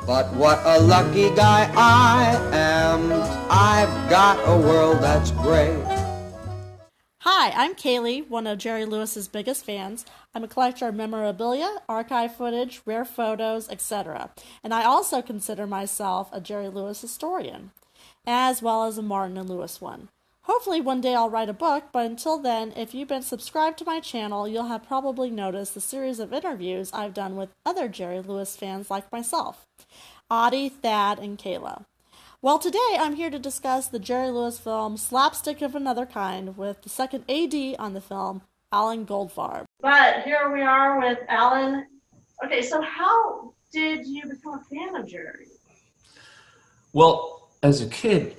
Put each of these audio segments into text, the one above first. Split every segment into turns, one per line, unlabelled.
But what a lucky guy I am. I've got a world that's great.
Hi, I'm Kaylee, one of Jerry Lewis's biggest fans. I'm a collector of memorabilia, archive footage, rare photos, etc. And I also consider myself a Jerry Lewis historian, as well as a Martin and Lewis one. Hopefully one day I'll write a book, but until then, if you've been subscribed to my channel, you'll have probably noticed the series of interviews I've done with other Jerry Lewis fans like myself, Audie, Thad, and Kayla. Well, today I'm here to discuss the Jerry Lewis film Slapstick of Another Kind with the second AD on the film, Alan Goldfarb. But here we are with Alan. Okay, so how did you become a fan of Jerry?
Well, as a kid,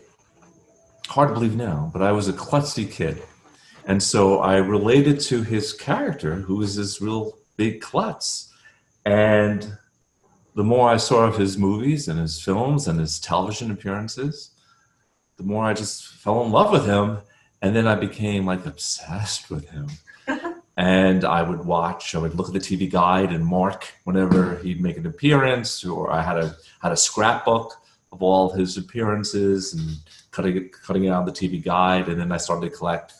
hard to believe now, but I was a klutzy kid. And so I related to his character, who was this real big klutz. And the more I saw of his movies and his films and his television appearances, the more I just fell in love with him. And then I became like obsessed with him. And I would look at the TV guide and mark whenever he'd make an appearance, or I had a scrapbook of all his appearances and cutting it out the TV guide. And then I started to collect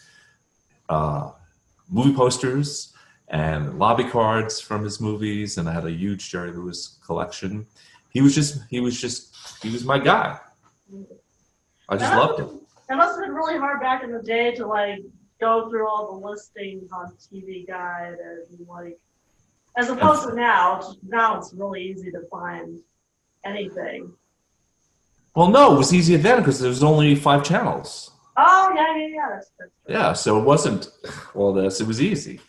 movie posters and lobby cards from his movies, and I had a huge Jerry Lewis collection. He was my guy. I just loved him.
That must have been really hard back in the day to like go through all the listings on TV Guide and like, as opposed to now. Now it's really easy to find anything.
Well, no, it was easier then because there was only 5 channels.
Oh yeah. That's true.
Yeah, so it wasn't all this. It was easy.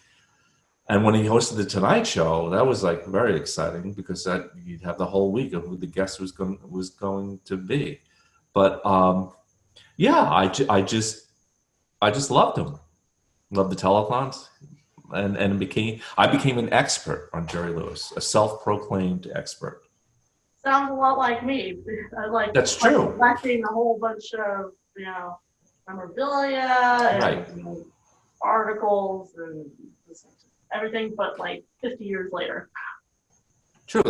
And when he hosted the Tonight Show, that was like very exciting because you'd have the whole week of who the guest was going to be. But yeah, I just loved him. Loved the telethons, and I became an expert on Jerry Lewis, a self-proclaimed expert.
Sounds a lot like me.
That's true.
Collecting a whole bunch of memorabilia and
Right.
Articles and everything, but like 50 years later.
True.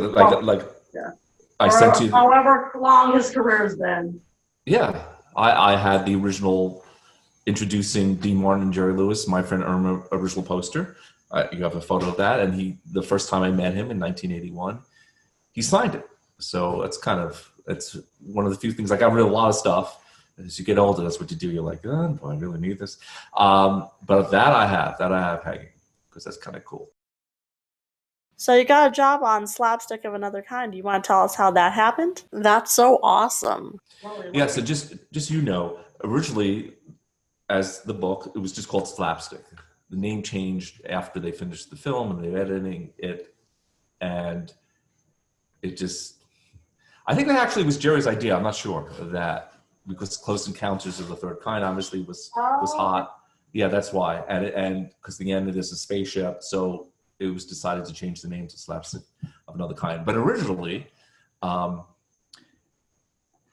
Yeah.
I sent you.
However long his career has been.
Yeah, I had the original introducing Dean Martin and Jerry Lewis, my friend Irma original poster. You have a photo of that, and the first time I met him in 1981, he signed it. So it's one of the few things. I got rid of a lot of stuff. As you get older, that's what you do. You're like, oh, do I really need this? But that I have hanging because that's kind of cool. So you got a job on Slapstick of Another Kind. Do you want to tell us how that happened?
That's so awesome.
Yeah, so just originally, as the book, it was just called Slapstick. The name changed after they finished the film and they were editing it, and it just, I think that actually was Jerry's idea. I'm not sure of that, because Close Encounters of the Third Kind obviously was hot. Yeah, that's why. And because the end of this is a spaceship, so it was decided to change the name to Slapstick of Another Kind. But originally, I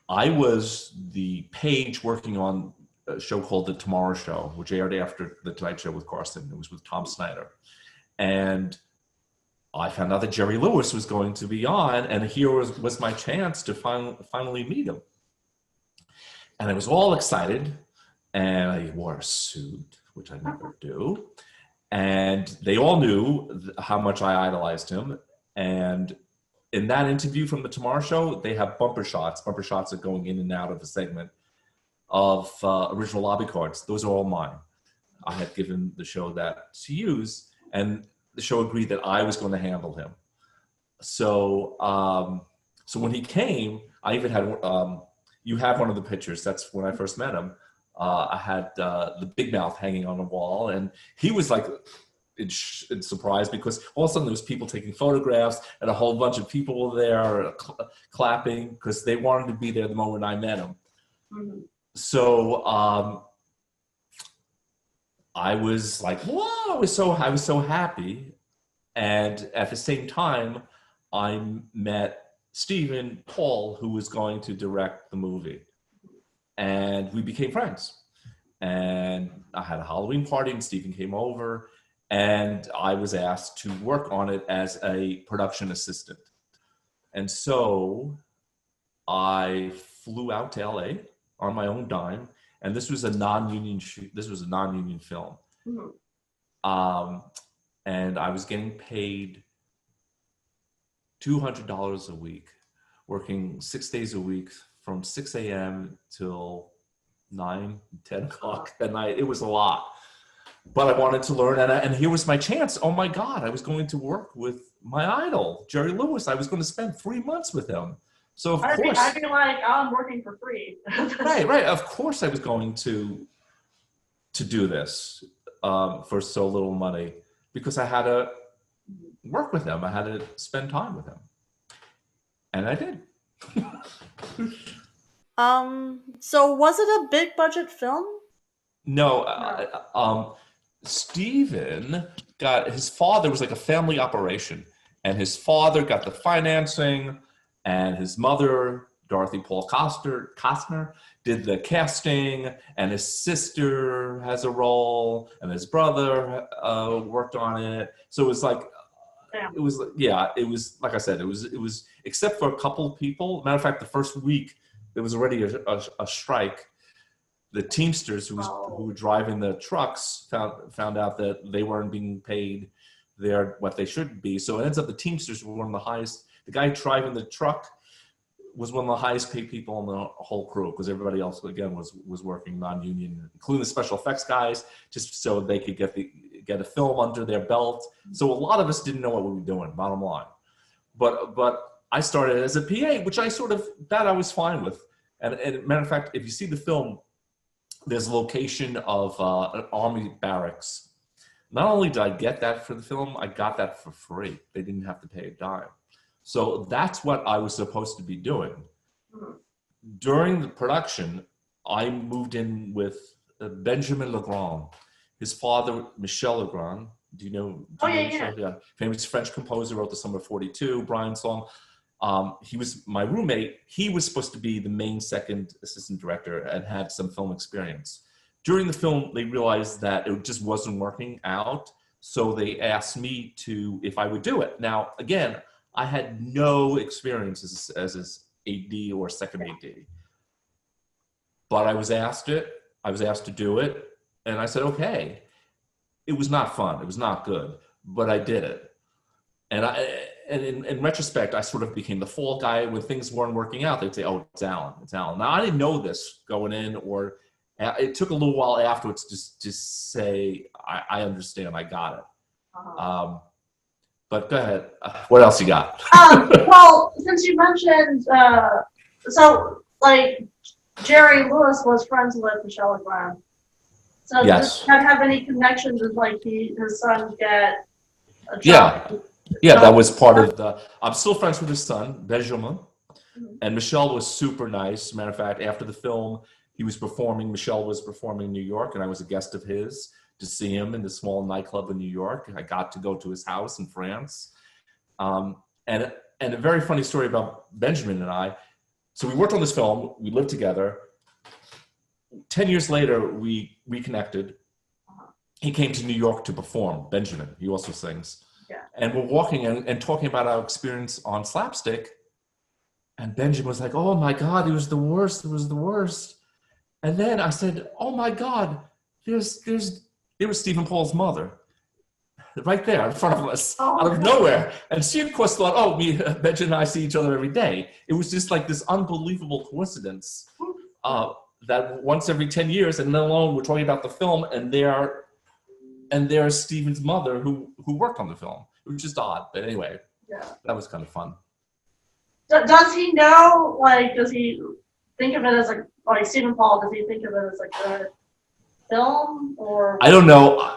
was the page working on a show called The Tomorrow Show, which aired after The Tonight Show with Carson. It was with Tom Snyder. And I found out that Jerry Lewis was going to be on, and here was my chance to finally meet him. And I was all excited, and I wore a suit, which I never do. And they all knew how much I idolized him. And in that interview from The Tomorrow Show, they have bumper shots. Bumper shots are going in and out of a segment of original lobby cards. Those are all mine. I had given the show that to use, and the show agreed that I was going to handle him. So so when he came, I even had, you have one of the pictures. That's when I first met him. I had the big mouth hanging on the wall, and he was like in surprise because all of a sudden there was people taking photographs and a whole bunch of people were there clapping because they wanted to be there the moment I met him. Mm-hmm. So I was like, whoa, I was so happy. And at the same time, I met Stephen Paul, who was going to direct the movie. And we became friends. And I had a Halloween party and Stephen came over and I was asked to work on it as a production assistant. And so I flew out to LA on my own dime, and this was a non-union shoot. This was a non-union film. And I was getting paid $200 a week, working 6 days a week from 6 a.m. till 9, 10 o'clock at night. It was a lot, but I wanted to learn, and here was my chance. Oh my God, I was going to work with my idol, Jerry Lewis. I was going to spend 3 months with him. So of course,
I'd be like, I'm working for free.
right. Of course I was going to do this for so little money, because I had to work with him. I had to spend time with him. And I did.
So was it a big budget film?
No. Stephen got, his father was like a family operation, and his father got the financing, and his mother, Dorothy Paul Costner, did the casting, and his sister has a role, and his brother worked on it. So it was like, it was like I said, it was except for a couple of people. Matter of fact, the first week there was already a strike. The Teamsters who were driving the trucks found out that they weren't being paid what they should be. So it ends up the Teamsters were one of the highest. The guy driving the truck was one of the highest paid people in the whole crew, because everybody else again was working non-union, including the special effects guys, just so they could get a film under their belt. So a lot of us didn't know what we were doing, bottom line. But I started as a PA, which that I was fine with. And matter of fact, if you see the film, there's a location of an army barracks. Not only did I get that for the film, I got that for free. They didn't have to pay a dime. So that's what I was supposed to be doing. During the production, I moved in with Benjamin Legrand. His father, Michel Legrand, do you know Michel? Yeah. Famous French composer, wrote the Summer of 42, Brian's song. He was my roommate. He was supposed to be the main second assistant director and had some film experience. During the film, they realized that it just wasn't working out. So they asked me if I would do it. Now, again, I had no experience as AD or second AD, but I was asked to do it, and I said, okay. It was not fun. It was not good, but I did it. And in retrospect, I sort of became the fall guy. When things weren't working out, they'd say, oh, it's Alan. Now, I didn't know this going in, or it took a little while afterwards to say, I understand, I got it. But go ahead. What else you got?
Well, since you mentioned, Jerry Lewis was friends with Michel Legrand. So
yes.
Does that have any connections with his son get a job?
Yeah, that was part of the. I'm still friends with his son, Benjamin, and Michel was super nice. Matter of fact, after the film, Michel was performing in New York, and I was a guest of his to see him in the small nightclub in New York. I got to go to his house in France. And a very funny story about Benjamin and I. So we worked on this film, we lived together. 10 years later, we reconnected. He came to New York to perform, Benjamin, he also sings.
Yeah.
And we're walking and talking about our experience on Slapstick. And Benjamin was like, oh my God, it was the worst, And then I said, oh my God, there was Stephen Paul's mother, right there in front of us, out of nowhere. And she, of course, thought, oh, Benjamin and I see each other every day. It was just like this unbelievable coincidence that once every 10 years, and then alone, we're talking about the film, and there's Stephen's mother who worked on the film. It was just odd. But anyway, that was kind of fun.
Does he know, does he think of it as like Stephen Paul, does he think of it as a good film, or?
I don't know.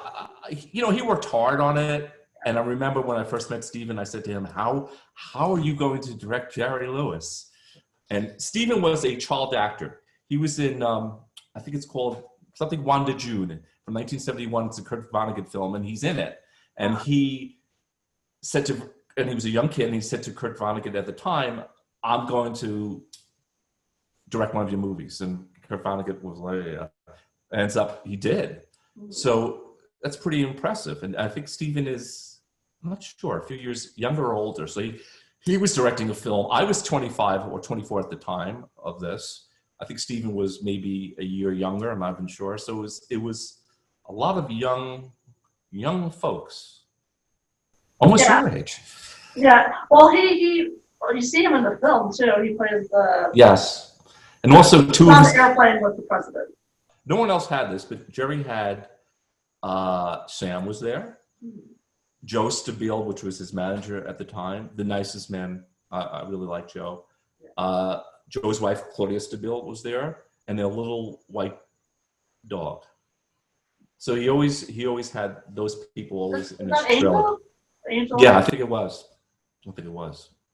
He worked hard on it. And I remember when I first met Stephen, I said to him, how are you going to direct Jerry Lewis? And Stephen was a child actor. He was in, I think it's called something Wanda June from 1971. It's a Kurt Vonnegut film, and he's in it. And he was a young kid, and he said to Kurt Vonnegut at the time, I'm going to direct one of your movies. And Kurt Vonnegut was like, yeah. Ends up, he did. So that's pretty impressive. And I think Stephen is, I'm not sure, a few years younger or older. So He was directing a film. I was 25 or 24 at the time of this. I think Stephen was maybe a year younger. I'm not even sure. So it was a lot of young folks, almost your age.
Yeah. Well, you see him in the film too. He plays the
Yes, and also two
on
of
the
his.
airplane with the president.
No one else had this, but Jerry had. Sam was there. Joe Stabile, which was his manager at the time, the nicest man. I really like Joe. Joe's wife, Claudia Stabile, was there, and their little white dog. So he always had those people always in his trailer.
Angel?
Yeah, I think it was.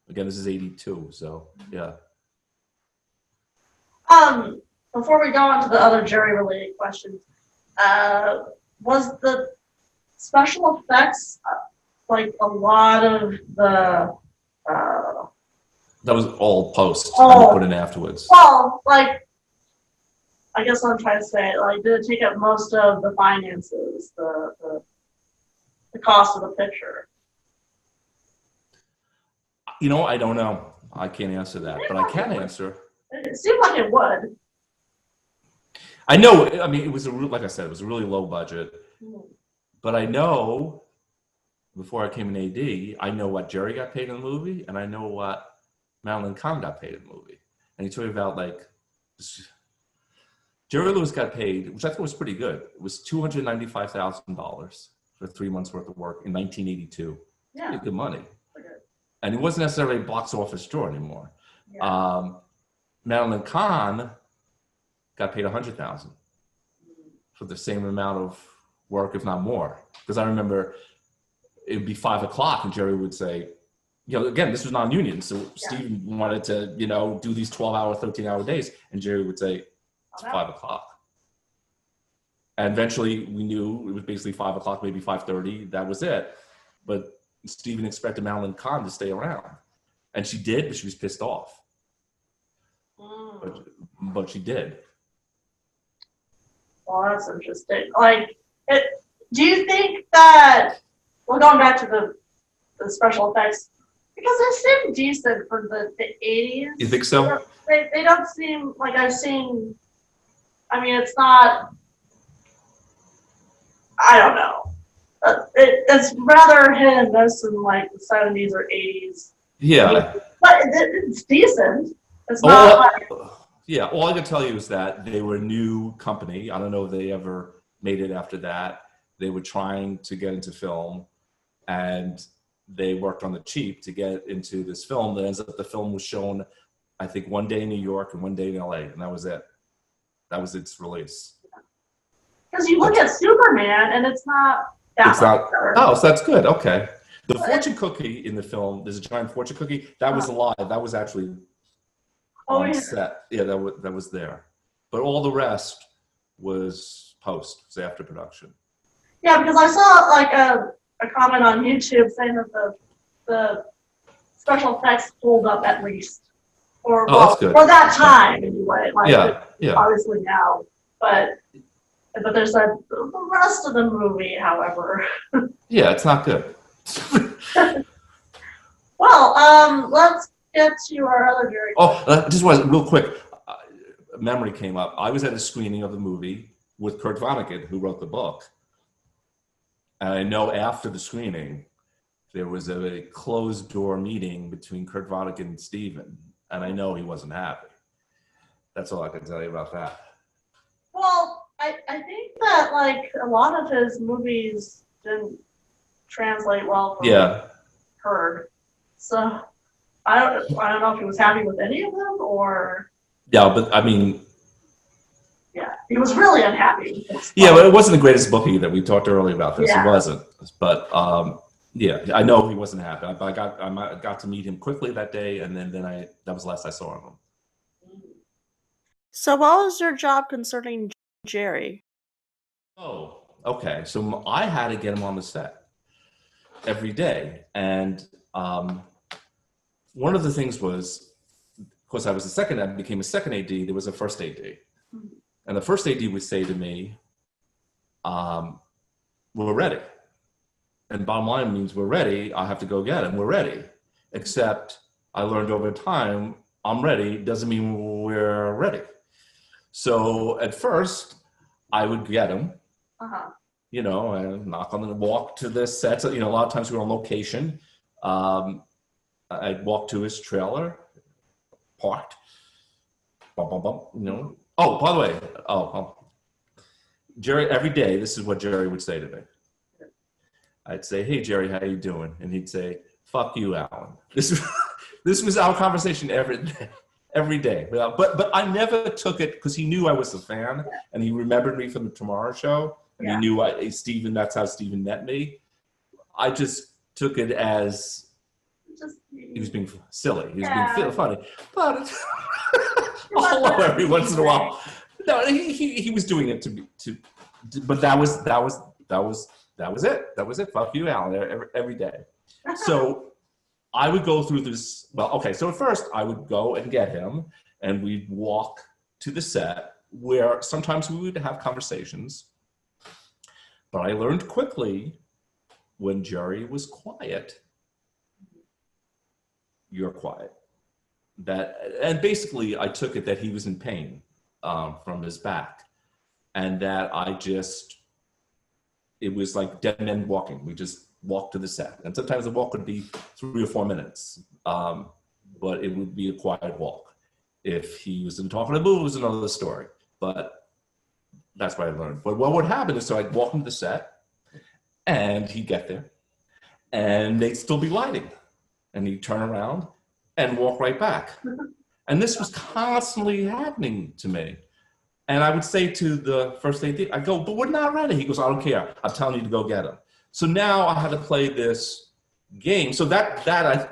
Again, this is 82, so yeah.
Before we go on to the other Jerry-related questions, was the special effects like a lot of the
that was all post and put in afterwards.
Well, like I guess what I'm trying to say, like, did it take up most of the finances, the cost of the picture?
I don't know. I can't answer that, but I can answer.
It seemed like it would.
I know. I mean, it was like I said, it was a really low budget. But I know, before I came in AD, I know what Jerry got paid in the movie, and I know what Madeleine Kahn got paid in the movie. And he told me about, like, Jerry Lewis got paid, which I thought was pretty good. It was $295,000 for 3 months worth of work in 1982.
Yeah.
Pretty good money. And it wasn't necessarily a box office draw anymore.
Yeah.
Madeleine Kahn got paid $100,000 for the same amount of work, if not more. Because I remember it'd be 5 o'clock and Jerry would say, again, this was non-union. So Steve wanted to, do these 12-hour, 13-hour days. And Jerry would say, it's 5 o'clock. And eventually we knew it was basically 5 o'clock, maybe 5:30. That was it. But Stephen expected Madeleine Kahn to stay around. And she did, but she was pissed off. But she did.
Well, that's interesting. Like, do you think that, well, going back to the special effects, because they seem decent for the 80s.
You think so?
They don't seem like I've seen, I mean, it's not, I don't know. It's rather hit and miss in like the 70s or 80s.
Yeah.
But it's decent. It's not like...
Yeah, all I can tell you is that they were a new company. I don't know if they ever made it after that. They were trying to get into film, and they worked on the cheap to get into this film. That ends up the film was shown, I think, one day in New York and one day in LA, and that was it. That was its release.
Because you look at Superman, and it's not that much better.
Oh, so that's good. Okay. The fortune cookie in the film, there's a giant fortune cookie. That was alive. That was actually on set. Yeah, that was there. But all the rest was post, was after production.
Yeah, because I saw like a comment on YouTube saying that the special effects hold up at least. Or
that's good.
For that time anyway. Like
yeah.
Obviously now. But there's the rest of the movie, however.
Yeah, it's not good.
Well, let's get to our other Jerry.
Just was real quick. Memory came up. I was at a screening of the movie with Kurt Vonnegut, who wrote the book. And I know after the screening, there was a closed door meeting between Kurt Vonnegut and Stephen. And I know he wasn't happy. That's all I can tell you about that.
Well, I think that like a lot of his movies didn't translate well from Kurt. So I don't know if he was happy with any of them or.
Yeah, but I mean.
Yeah, he was really unhappy with this.
Yeah, but it wasn't the greatest book either. We talked earlier about this.
Yeah.
It wasn't. But yeah, I know he wasn't happy. I got to meet him quickly that day, and then that was the last I saw of him.
So what was your job concerning Jerry?
Oh, okay. So I had to get him on the set every day. And one of the things was, of course, I became a second AD. There was a first AD. And the first AD would say to me, we're ready. And bottom line means we're ready. I have to go get him. We're ready. except I learned over time, I'm ready doesn't mean we're ready. So at first, I would get him, and knock on the walk to the set. A lot of times we were on location. I'd walk to his trailer, parked. Bum, bum, bum, Oh, by the way, Jerry, every day, this is what Jerry would say to me. I'd say, "Hey, Jerry, how you doing?" And he'd say, "Fuck you, Alan." This was our conversation every day. But I never took it because he knew I was a fan, and he remembered me from the Tomorrow Show, and he knew Stephen. That's how Stephen met me. I just took it as he was being silly. He was being funny, but hello every once in a while. No, he was doing it but that was it. That was it. Fuck you, Alan. Every day. So I would go through this. Well, okay. So at first I would go and get him, and we'd walk to the set where sometimes we would have conversations. But I learned quickly when Jerry was quiet, you're quiet. And basically I took it that he was in pain from his back, and that it was like dead men walking. We just walked to the set, and sometimes the walk would be 3 or 4 minutes, but it would be a quiet walk. If he was in talking about it was another story, but that's what I learned. But what would happen is, so I'd walk into the set, and he'd get there, and they'd still be lighting, and he'd turn around and walk right back. And this was constantly happening to me. And I would say to the first AD, I go, "But we're not ready." He goes, "I don't care. I'm telling you to go get him." So now I had to play this game. So that I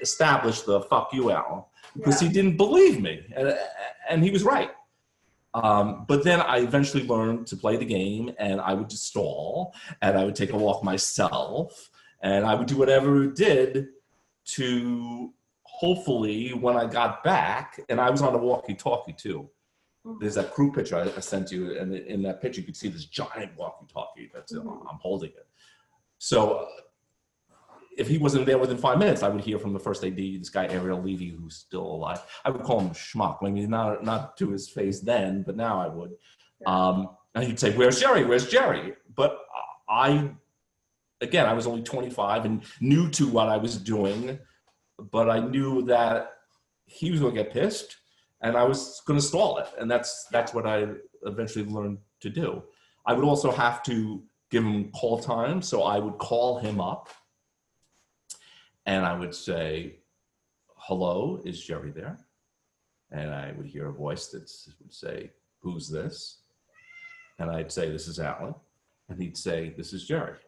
established the "fuck you, Alan," because he didn't believe me, and he was right. But then I eventually learned to play the game, and I would just stall, and I would take a walk myself, and I would do whatever it did to hopefully, when I got back, and I was on a walkie-talkie too. There's that crew picture I sent you, and in that picture you could see this giant walkie-talkie that's I'm holding it. So if he wasn't there within 5 minutes, I would hear from the first AD, this guy Ariel Levy, who's still alive. I would call him Schmuck. I mean, not to his face then, but now I would. And he'd say, "Where's Jerry? Where's Jerry?" But I was only 25 and new to what I was doing, but I knew that he was going to get pissed, and I was going to stall it. And that's what I eventually learned to do. I would also have to give him call time. So I would call him up, and I would say, "Hello, is Jerry there?" And I would hear a voice that would say, "Who's this?" And I'd say, "This is Alan." And he'd say, "This is Jerry."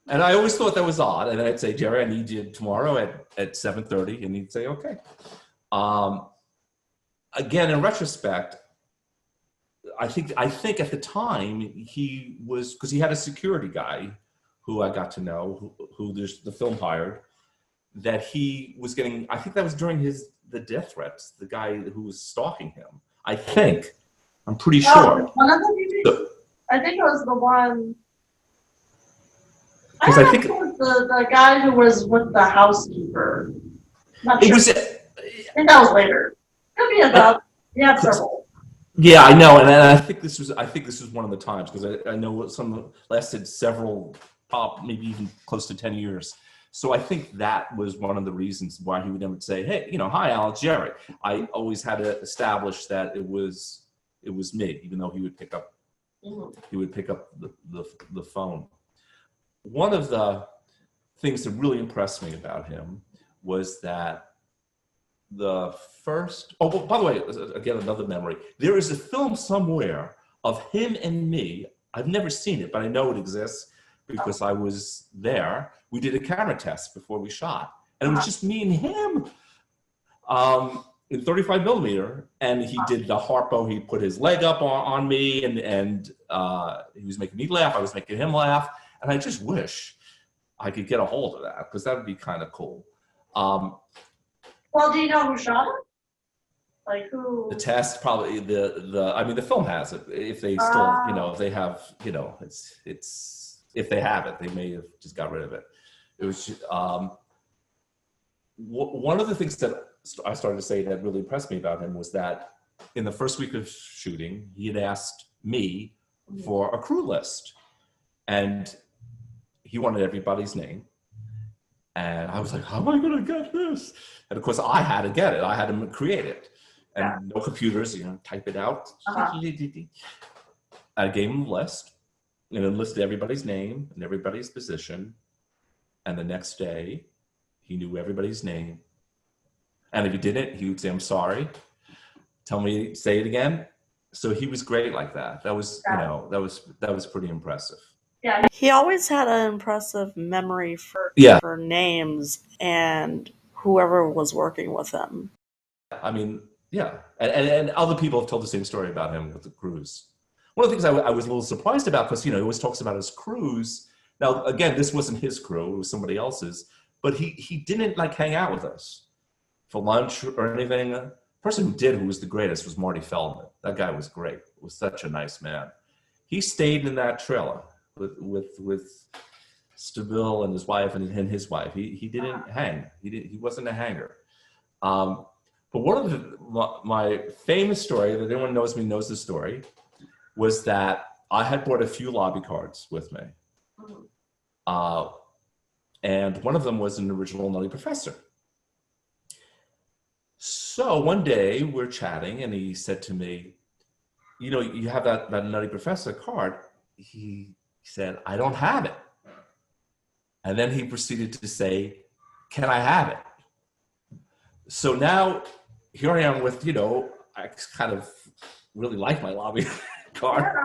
And I always thought that was odd. And I'd say, "Jerry, I need you tomorrow at 7:30. And he'd say, "Okay." Again, in retrospect, I think at the time he was, because he had a security guy who I got to know, who the film hired, that he was getting, I think that was during the death threats, the guy who was stalking him. I'm pretty sure.
One of the I think it was the one.
Because I think
it was the guy who was with the housekeeper. Not sure. I think that was later. Could be about several.
Yeah, I know, and I think this was one of the times, because I know some lasted several, maybe even close to 10 years. So I think that was one of the reasons why he would never say, "Hey, hi, Alan, Jerry." I always had to establish that it was me, even though he would pick up the phone. One of the things that really impressed me about him was that by the way, again, another memory. There is a film somewhere of him and me. I've never seen it, but I know it exists because I was there. We did a camera test before we shot, and it was just me and him in 35 millimeter. And he did the Harpo. He put his leg up on me, and he was making me laugh. I was making him laugh. And I just wish I could get a hold of that, because that would be kind of cool.
Well, do you know who shot it? Like who?
The test, probably the film has it. If they still, if they have, it's if they have it, they may have just got rid of it. It was, one of the things that I started to say that really impressed me about him was that in the first week of shooting, he had asked me for a crew list, and he wanted everybody's name. And I was like, how am I going to get this? And of course, I had to get it. I had to create it. And no computers, type it out. I gave him a list, and then listed everybody's name and everybody's position. And the next day, he knew everybody's name. And if he didn't, he would say, I'm sorry. Tell me, say it again. So he was great like that. That was, that was pretty impressive.
Yeah, he always had an impressive memory for names and whoever was working with him.
I mean, yeah. And other people have told the same story about him with the crews. One of the things I was a little surprised about, because, he always talks about his crews. Now, again, this wasn't his crew, it was somebody else's, but he didn't hang out with us for lunch or anything. The person who did, who was the greatest, was Marty Feldman. That guy was great. Was such a nice man. He stayed in that trailer with Stabile and his wife and his wife. He didn't hang. He wasn't a hanger. But one of my famous story that anyone knows me knows the story was that I had brought a few lobby cards with me. And one of them was an original Nutty Professor. So one day we're chatting and he said to me, you have that Nutty Professor card. He said, I don't have it. And then he proceeded to say, can I have it? So now here I am with, I kind of really like my lobby card,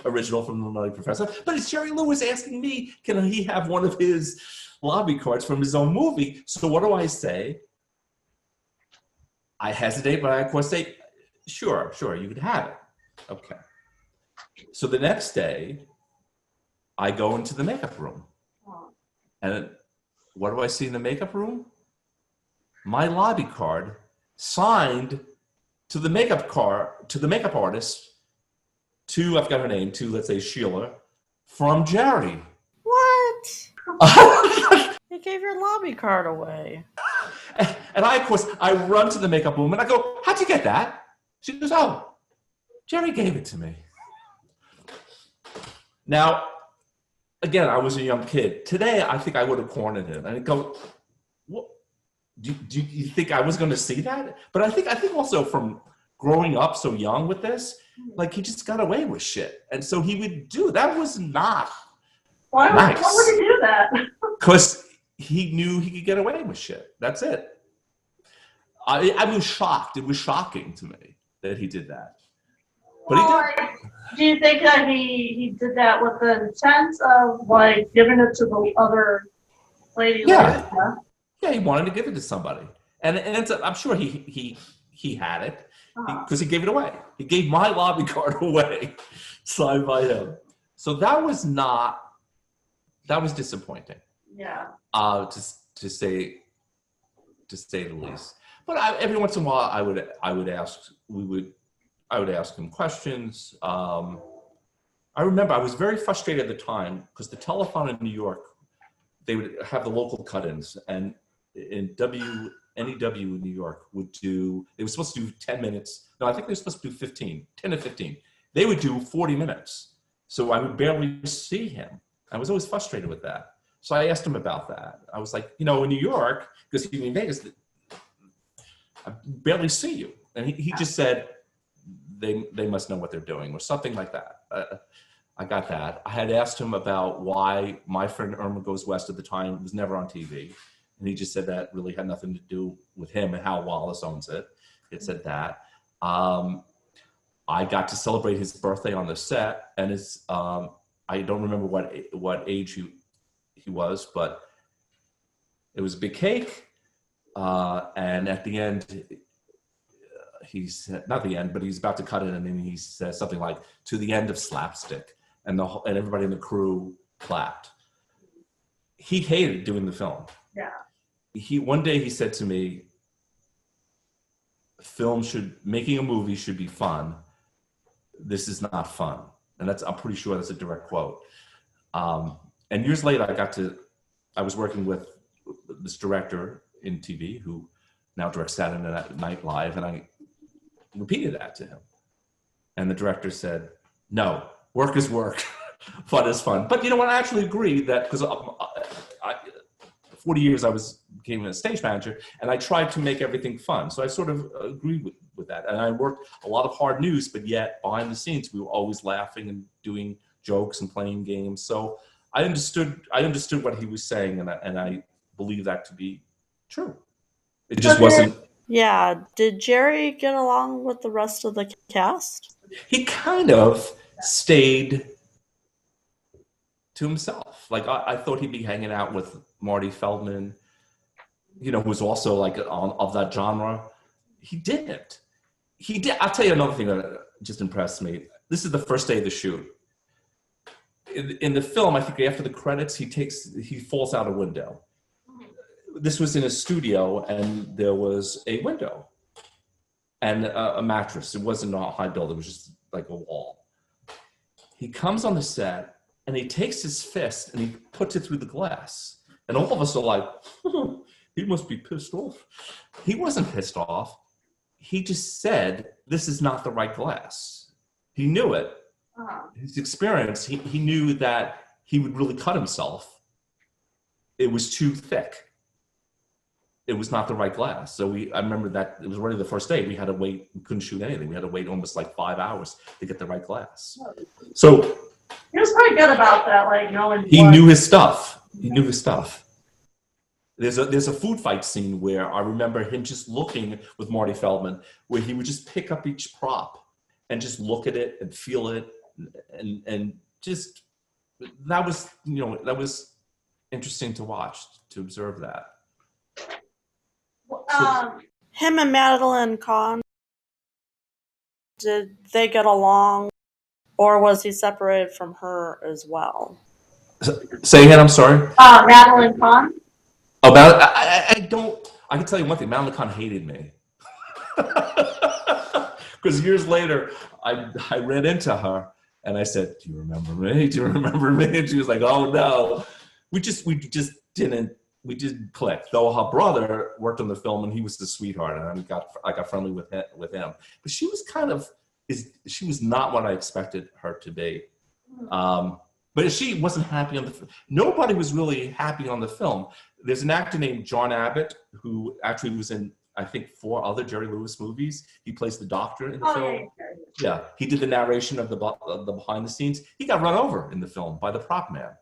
original from the Nutty Professor, but it's Jerry Lewis asking me, can he have one of his lobby cards from his own movie? So what do I say? I hesitate, but I of course say, sure, you could have it. Okay. So the next day, I go into the makeup room. And what do I see in the makeup room? My lobby card signed to the makeup artist, to, I forgot her name, to, let's say, Sheila, from Jerry.
What? You gave your lobby card away.
And I, of course, I run to the makeup room and I go, how'd you get that? She goes, oh, Jerry gave it to me. Now, again, I was a young kid. Today, I think I would have cornered him. And I'd go, what? Do you think I was going to see that? But I think also from growing up so young with this, he just got away with shit. And so he would do, that was not nice.
Why would he do that?
Because he knew he could get away with shit. That's it. I was shocked. It was shocking to me that he did that. But he did.
Do you think that he did that with the intent of giving it to the other lady?
Yeah. Yeah, he wanted to give it to somebody, and I'm sure he had it because he gave it away. He gave my lobby card away, signed by him. So that was disappointing.
Yeah.
To say the least. But every once in a while, I would ask him questions. I remember I was very frustrated at the time because the telephone in New York, they would have the local cut-ins, and in NEW in New York they were supposed to do 10 minutes. No, I think they were supposed to do 10 to 15. They would do 40 minutes. So I would barely see him. I was always frustrated with that. So I asked him about that. I was like, in New York, because he's in Vegas, I barely see you. And he just said, they must know what they're doing or something like that. I got that. I had asked him about why My Friend Irma Goes West at the time was never on TV. And he just said that really had nothing to do with him and how Wallace owns it. It said that. I got to celebrate his birthday on the set, and I don't remember what age he was, but it was a big cake. And at the end, he's not the end, but he's about to cut it, and then he says something like, "To the end of Slapstick," and everybody in the crew clapped. He hated doing the film.
Yeah.
One day he said to me, making a movie should be fun. This is not fun. And I'm pretty sure that's a direct quote. And years later, I was working with this director in TV who now directs Saturday Night Live, and I repeated that to him. And the director said, no, work is work, fun is fun. But you know what, I actually agree that, because 40 years became a stage manager, and I tried to make everything fun. So I sort of agree with that. And I worked a lot of hard news, but yet behind the scenes, we were always laughing and doing jokes and playing games. So I understood what he was saying, and I believe that to be true. It just wasn't.
Yeah. Did Jerry get along with the rest of the cast?
He kind of stayed to himself. Like I thought he'd be hanging out with Marty Feldman, who was also like of that genre. He didn't. He did. I'll tell you another thing that just impressed me. This is the first day of the shoot. In the film, I think after the credits, he falls out a window. This was in a studio, and there was a window and a mattress. It wasn't a high building. It was just like a wall. He comes on the set, and he takes his fist, and he puts it through the glass. And all of us are like, he must be pissed off. He wasn't pissed off. He just said, this is not the right glass. He knew it. His experience, he knew that he would really cut himself. It was too thick. It was not the right glass. So I remember that it was already the first day. We had to wait. We couldn't shoot anything. We had to wait almost like 5 hours to get the right glass. So
he was pretty good about that, like knowing.
He knew his stuff. He knew his stuff. There's a food fight scene where I remember him just looking with Marty Feldman, where he would just pick up each prop and just look at it and feel it, and just that was interesting to watch, to observe that.
Him and Madeleine Kahn, did they get along, or was he separated from her as well?
Say again, I'm sorry.
Madeleine Kahn.
Oh, I can tell you one thing. Madeleine Kahn hated me. Because years later, I ran into her and I said, "Do you remember me? Do you remember me?" And she was like, "Oh no." We just didn't click. Though her brother worked on the film and he was the sweetheart, and I got friendly with him. But she was she was not what I expected her to be. But she wasn't happy on the film. Nobody was really happy on the film. There's an actor named John Abbott who actually was in, I think, 4 other Jerry Lewis movies. He plays the doctor in the film. Yeah, he did the narration of the behind the scenes. He got run over in the film by the prop man.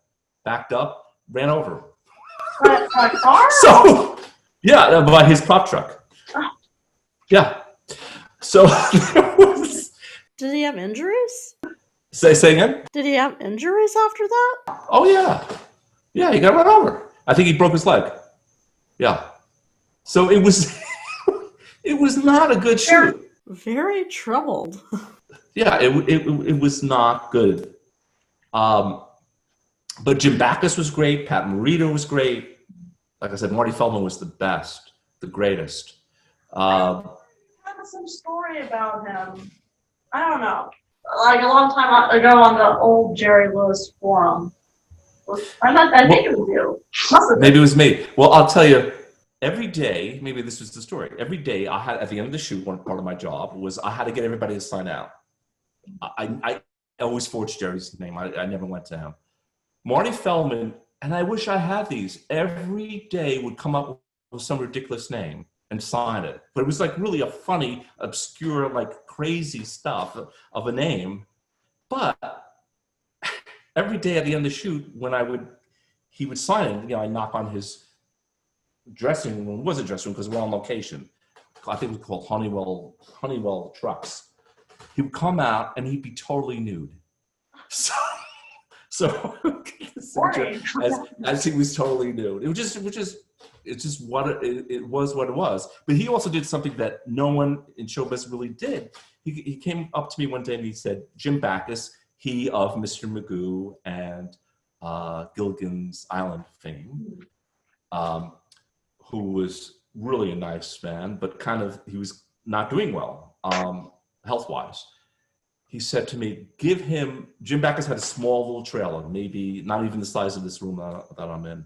Backed up, ran over.
By car?
So, yeah, by his prop truck. Yeah. So,
Did he have injuries?
Say again?
Did he have injuries after that?
Oh, yeah. Yeah, he got run over. I think he broke his leg. Yeah. So it was not a good shoot.
Very troubled.
Yeah, it was not good. But Jim Backus was great. Pat Morita was great. Like I said, Marty Feldman was the best, the greatest.
I have some story about him. I don't know. Like a long time ago on the old Jerry Lewis forum. I think it was you. Must have been.
Maybe it was me. Well, I'll tell you, every day, maybe this was the story. Every day I had, at the end of the shoot, one part of my job was I had to get everybody to sign out. I always forged Jerry's name. I never went to him. Marty Feldman, and I wish I had these, every day would come up with some ridiculous name and sign it. But it was like really a funny, obscure, like crazy stuff of a name. But every day at the end of the shoot, when he would sign it, I knock on his dressing room. It was a dressing room because we're on location. I think it was called Honeywell Trucks. He would come out and he'd be totally nude. So as he was totally nude, it's just what it was. What it was. But he also did something that no one in showbiz really did. He came up to me one day and he said, "Jim Backus, he of Mr. Magoo and Gilligan's Island fame, who was really a nice man, but he was not doing well health-wise." He said to me, "Give him." Jim Backus had a small little trailer, maybe not even the size of this room that I'm in.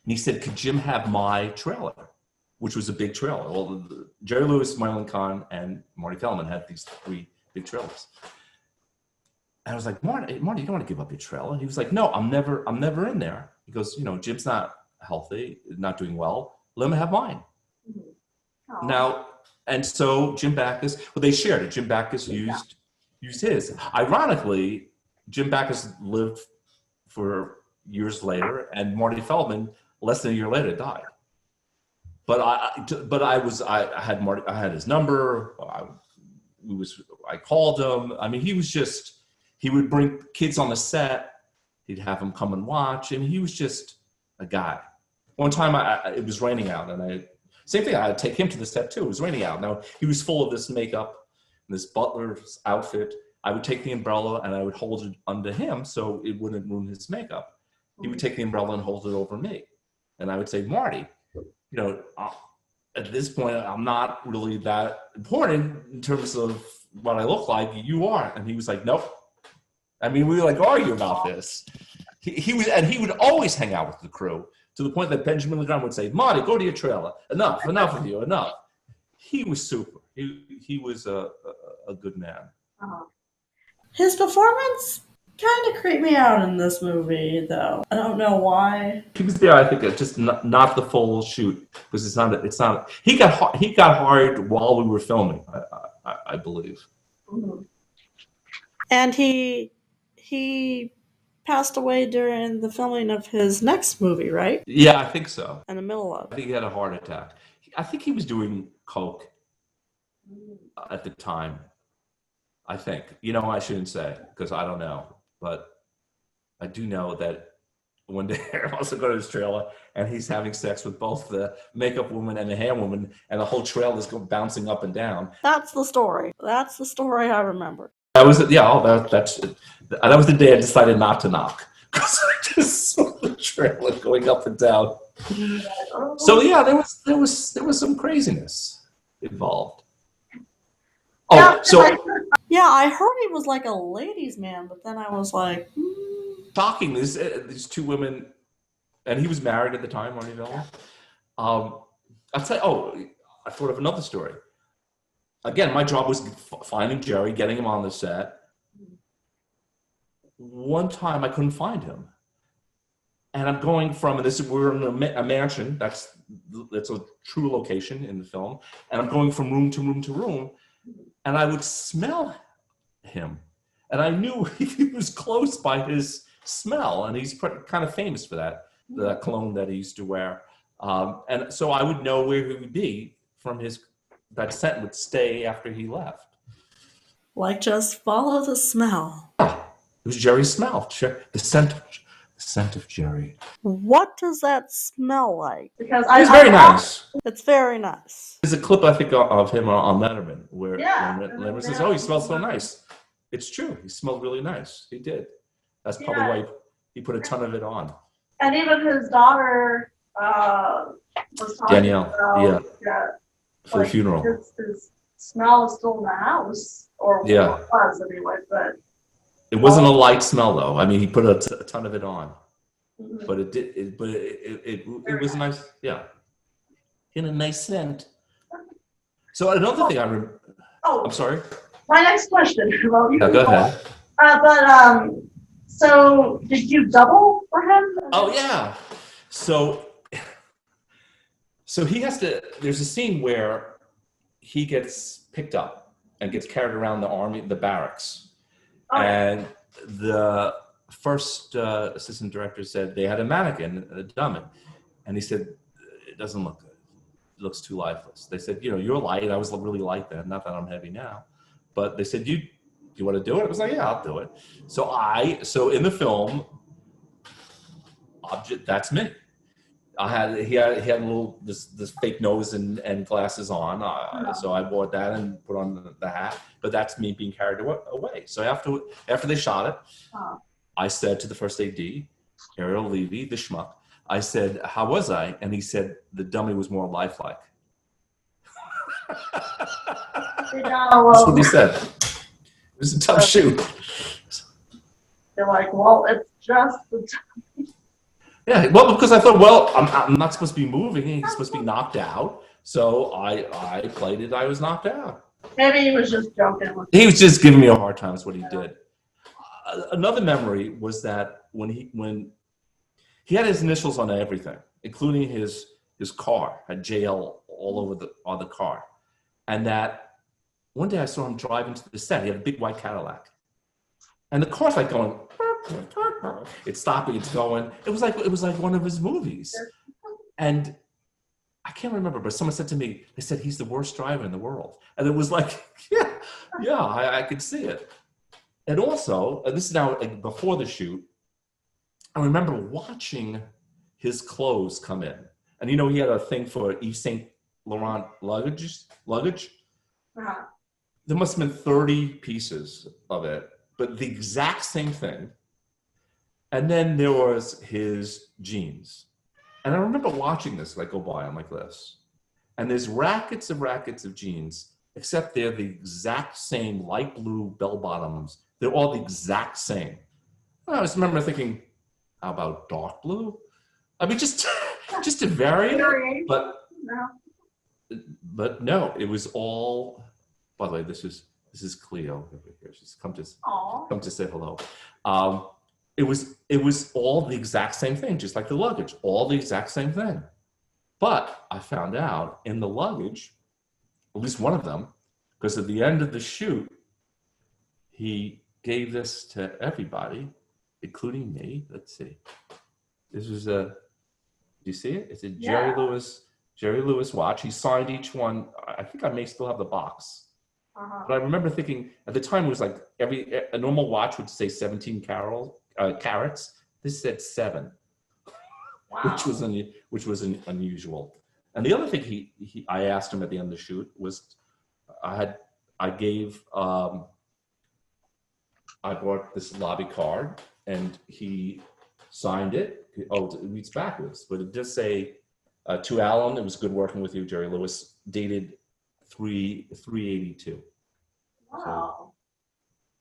And he said, could Jim have my trailer? Which was a big trailer. Well, Jerry Lewis, Madeleine Kahn, and Marty Feldman had these 3 big trailers. And I was like, Marty, you don't want to give up your trailer. And he was like, no, I'm never in there. He goes, Jim's not healthy, not doing well. Let me have mine.
Oh.
Now, and so Jim Backus, well, they shared it. Jim Backus used his. Ironically, Jim Backus lived for years later, and Marty Feldman, less than a year later, died. But I had his number. I called him. I mean, he would bring kids on the set. He'd have them come and watch. I mean, he was just a guy. One time it was raining out, and same thing, I had to take him to the set too. It was raining out. Now, he was full of this makeup, this butler's outfit. I would take the umbrella and I would hold it under him so it wouldn't ruin his makeup. He would take the umbrella and hold it over me. And I would say, Marty, at this point, I'm not really that important in terms of what I look like. You are. And he was like, nope. I mean, we would argue about this. He would always hang out with the crew to the point that Benjamin Legrand would say, Marty, go to your trailer. Enough of you, enough. He was super. He was a good man.
Uh-huh.
His performance kind of creeped me out in this movie, though. I don't know why.
He was there, I think, just not the full shoot, because it's not. He got hired while we were filming, I believe.
Mm-hmm.
And he passed away during the filming of his next movie, right?
Yeah, I think so.
In the middle of
I
it.
think he had a heart attack. I think he was doing coke at the time. I think. I shouldn't say because I don't know, but I do know that one day I also go to his trailer and he's having sex with both the makeup woman and the hair woman, and the whole trailer is bouncing up and down.
That's the story. That's the story I remember.
That was it. Yeah, that was the day I decided not to knock because I just saw the trailer going up and down. So yeah, there was some craziness involved. Oh, so
yeah, I heard he was like a ladies' man, but then I was like,
shocking. These 2 women, and he was married at the time, Marty Feldman. I'll tell you. Oh, I thought of another story. Again, my job was finding Jerry, getting him on the set. One time, I couldn't find him, and I'm going from, and we're in a mansion. That's a true location in the film, and I'm going from room to room to room. And I would smell him. And I knew he was close by his smell. And he's kind of famous for that, the cologne that he used to wear. And so I would know where he would be from that scent would stay after he left.
like, just follow the smell.
It was Jerry's smell, the scent of Jerry.
What does that smell like?
Because
It was very nice.
It's very nice.
There's a clip, I think, of him on Letterman where
Yeah.
Letterman says, oh, he smells so nice. It's true. He smelled really nice. He did. That's probably why he put a ton of it on.
And even his daughter was talking
Danielle,
about,
for the funeral.
His smell is still in the house, or
Yeah.
well, it was anyway, but
It wasn't a light smell, though. I mean, he put a ton of it on.
mhm.
But it was nice, yeah. In a nice scent. So another thing I'm sorry.
My next question. Well,
Yeah, go ahead.
So did you double for him?
Oh yeah. So he has to. There's a scene where he gets picked up and gets carried around the barracks, and the first assistant director said they had a mannequin, a dummy, and he said it doesn't look good. It looks too lifeless. They said, you're light. I was really light then. Not that I'm heavy now, but they said, do you want to do it? I was like, yeah, I'll do it. So in the film, that's me. He had a little this fake nose and glasses on, so I bought that and put on the hat. But that's me being carried away. So after they shot it, I said to the first AD, Ariel Levy, the schmuck, I said, "How was I?" And he said, "The dummy was more lifelike." That's what he said. It was a tough shoot.
They're like, well, it's just the dummy.
Yeah, well, because I thought, well, I'm not supposed to be moving. He's supposed to be knocked out. So I played it. I was knocked out.
Maybe he was just joking with
He was just giving me a hard time. Is what he did. Another memory was that when he had his initials on everything, including his car, had JL all over on the car, and that one day I saw him drive into the set. He had a big white Cadillac, and the car's like going. It's stopping. It's going. It was like one of his movies, and I can't remember. But someone said to me, they said he's the worst driver in the world, and it was like, yeah, I could see it. And also, this is now like before the shoot. I remember watching his clothes come in, and he had a thing for Yves Saint Laurent luggage.
Uh-huh.
There must have been 30 pieces of it, but the exact same thing. And then there was his jeans. And I remember watching this go by. I'm like this. And there's rackets of jeans, except they're the exact same light blue bell bottoms. They're all the exact same. And I just remember thinking, how about dark blue? I mean, just to vary it. But no, it was all, by the way, this is Cleo over here. She's come to say hello. It was all the exact same thing, just like the luggage, all the exact same thing. But I found out in the luggage, at least one of them, because at the end of the shoot, he gave this to everybody, including me. Let's see. This was do you see it? It's a Jerry Lewis watch. He signed each one. I think I may still have the box.
Uh-huh.
But I remember thinking at the time it was like a normal watch would say 17 carats. This said 7,
Wow.
which was unusual. And the other thing I asked him at the end of the shoot was, I bought this lobby card and he signed it. Oh, it reads backwards, but it does say to Alan, it was good working with you, Jerry Lewis, dated 3/82.
Wow.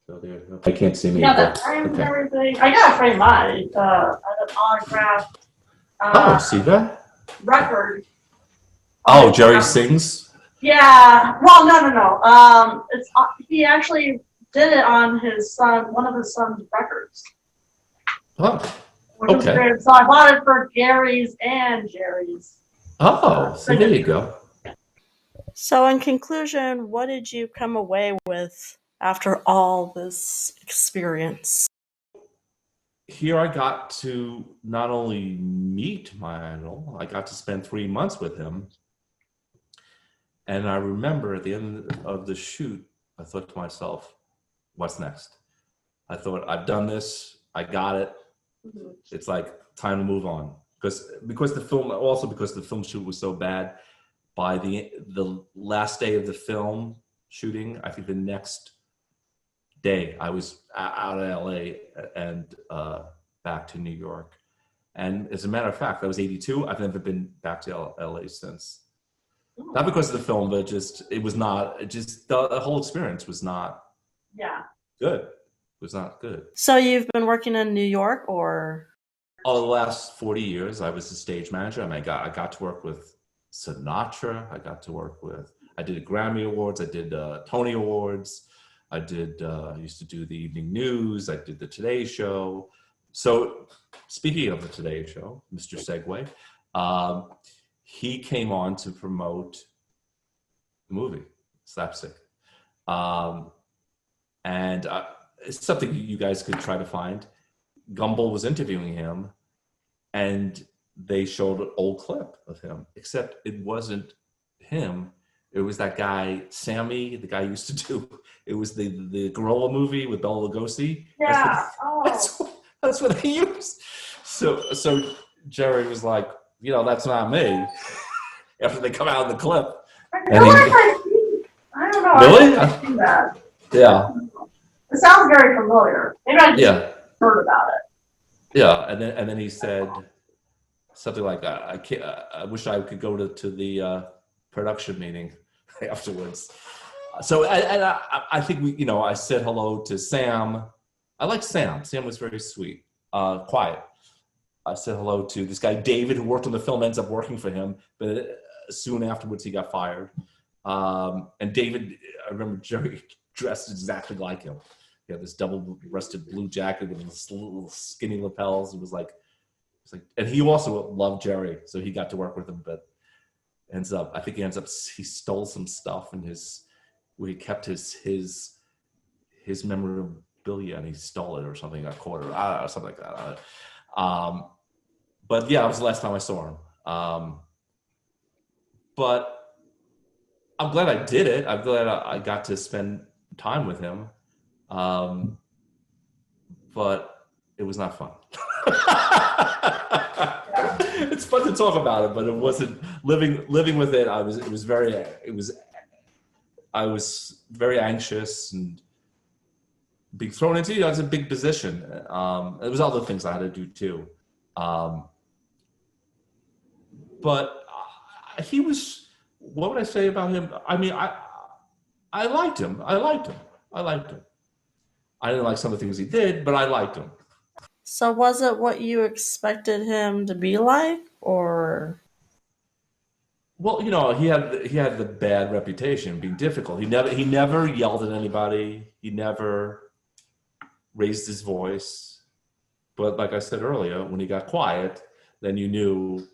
So there. I can't see me.
Yeah, that frame and everything. I gotta frame mine. I had an autographed
See that?
record.
Oh, Jerry sings?
Yeah. Well, no. It's he actually did it on one of his son's records.
Oh,
Which was great. So I bought it for Gary's and Jerry's.
Oh, so there you go.
So in conclusion, what did you come away with after all this experience?
Here I got to not only meet my idol, I got to spend 3 months with him. And I remember at the end of the shoot, I thought to myself, what's next? I thought, I've done this, I got it. Mm-hmm. It's like time to move on. Because the film shoot was so bad, by the last day of the film shooting, I think the next day I was out of LA and back to New York. And as a matter of fact, that was 82. I've never been back to LA since. Not because of the film, but the whole experience was not good. It was not good.
So you've been working in New York, or?
All the last 40 years, I was a stage manager. I mean, I got to work with Sinatra. I did Grammy Awards. I did Tony Awards. I used to do the evening news. I did the Today Show. So speaking of the Today Show, Mr. Segway, he came on to promote the movie, Slapstick. And it's something you guys could try to find. Gumbel was interviewing him, and they showed an old clip of him, except it wasn't him. It was that guy, Sammy, the guy who used to do, it was the gorilla movie with Bela Lugosi.
Yeah.
That's what they used. So Jerry was like, that's not me. After they come out in the clip.
I don't know.
Really?
I've seen that.
Yeah.
It sounds very familiar. Maybe I just heard about it.
Yeah, and then he said something like, I wish I could go to the production meeting afterwards. So I think I said hello to Sam. I liked Sam. Sam was very sweet, quiet. I said hello to this guy, David, who worked on the film, ends up working for him, but soon afterwards he got fired. And David, I remember Jerry dressed exactly like him. He had this double-breasted blue jacket with this little skinny lapels. It was like, and he also loved Jerry, so he got to work with him. But I think he stole some stuff in where he kept his memorabilia, and he stole it or something. Got caught or something like that. But yeah, it was the last time I saw him. But I'm glad I did it. I'm glad I got to spend time with him. But it was not fun. It's fun to talk about it, but it wasn't living with it. I was very anxious and being thrown into, it's a big position. There was other things I had to do too. But he was, what would I say about him? I mean, I liked him. I didn't like some of the things he did, but I liked him.
So was it what you expected him to be like, or?
Well, he had the bad reputation, being difficult. He never yelled at anybody. He never raised his voice. But like I said earlier, when he got quiet, then you knew.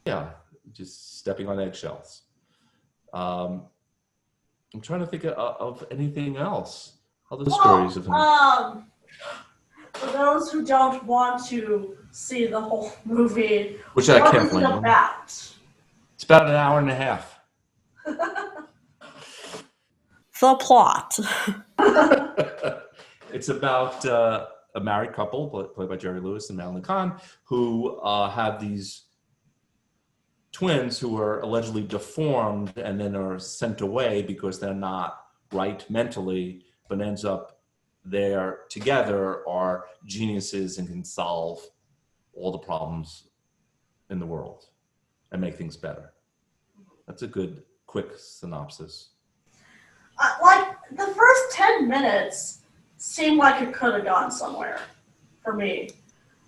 Yeah, just stepping on eggshells. I'm trying to think of anything else. Other stories of him.
For those who don't want to see the whole movie,
which I can't blame
them. It's
about an hour and a half.
The plot.
It's about a married couple played by Jerry Lewis and Madeleine Kahn, who have these twins who are allegedly deformed and then are sent away because they're not right mentally, but ends up they're together are geniuses and can solve all the problems in the world and make things better. That's a good, quick synopsis.
Like, the first 10 minutes seemed like it could have gone somewhere for me.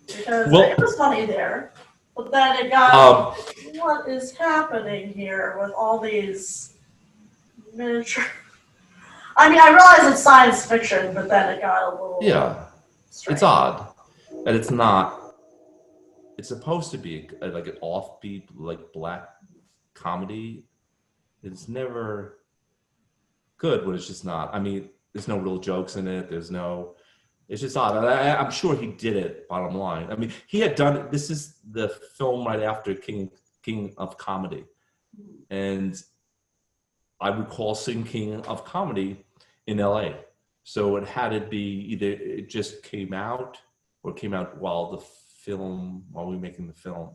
Because it was funny there. But then it got, what is happening here with all these miniature... I mean, I realize it's science fiction, but then it got a little...
Yeah, strange. It's odd. And it's not... It's supposed to be like an offbeat, like black comedy. It's never good when it's just not. I mean, there's no real jokes in it. It's just odd. I'm sure he did it, bottom line. I mean, he had done, this is the film right after King of Comedy. And I recall seeing King of Comedy in LA. So it had to be either it just came out or it came out while we were making the film.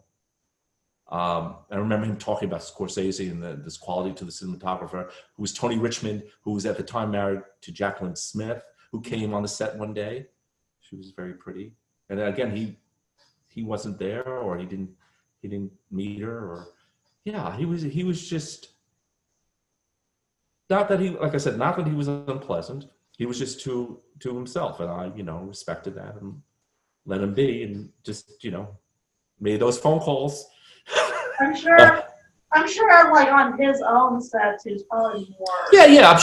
I remember him talking about Scorsese and this quality to the cinematographer, who was Tony Richmond, who was at the time married to Jacqueline Smith, who came on the set one day. She was very pretty. And again, he wasn't there, or he didn't meet her, or he was just, not that he was unpleasant. He was just to himself, and I, respected that and let him be, and just, made those phone calls.
I'm sure, like, on his own sets, he was probably more...
Yeah, I'm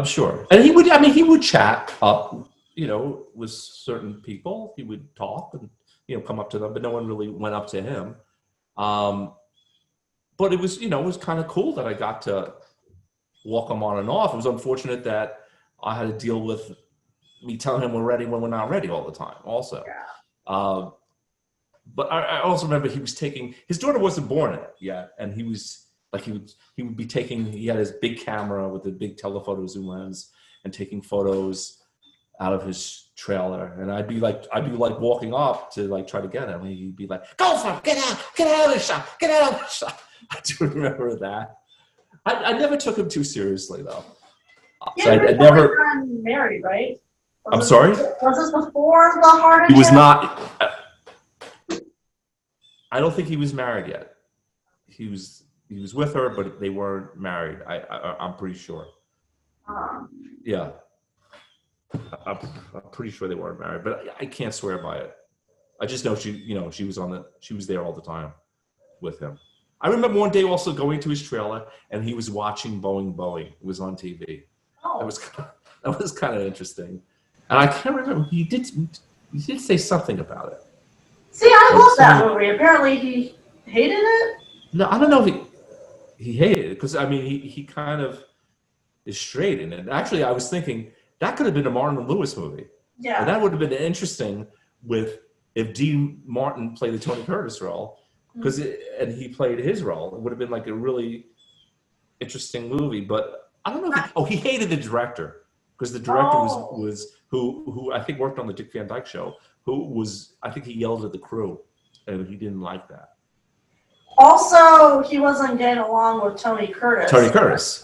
sure. And he would chat up, with certain people. He would talk and, come up to them, but no one really went up to him. But it was, it was kind of cool that I got to walk him on and off. It was unfortunate that I had to deal with me telling him we're ready when we're not ready all the time also. Yeah. But I also remember he was taking, his daughter wasn't born yet, and he was like, he would be taking, he had his big camera with a big telephoto zoom lens and taking photos out of his trailer. And I'd be like walking up to like try to get him. And he'd be like, "Goldfarb, get out of the shot. I do remember that. I never took him too seriously though.
Yeah, I never gotten married, right?
I'm sorry?
Was this before the heart attack?
He was not. I don't think he was married yet. He was with her, but they weren't married. I'm pretty sure. Yeah. I'm pretty sure they weren't married, but I can't swear by it. I just know she was there all the time with him. I remember one day also going to his trailer and he was watching Boeing Boeing. It was on TV.
Oh.
That was kind of interesting. And I can't remember. He did say something about it.
See, I love that movie. Apparently he hated it.
No, I don't know if he hated it because I mean he kind of is straight in it. Actually, I was thinking that could have been a Martin Lewis movie.
Yeah.
And that would have been interesting if Dean Martin played the Tony Curtis role, and he played his role. It would have been like a really interesting movie. But I don't know. He hated the director because the director was who I think worked on the Dick Van Dyke Show. I think he yelled at the crew, and he didn't like that.
Also, he wasn't getting along with Tony Curtis.
Tony Curtis.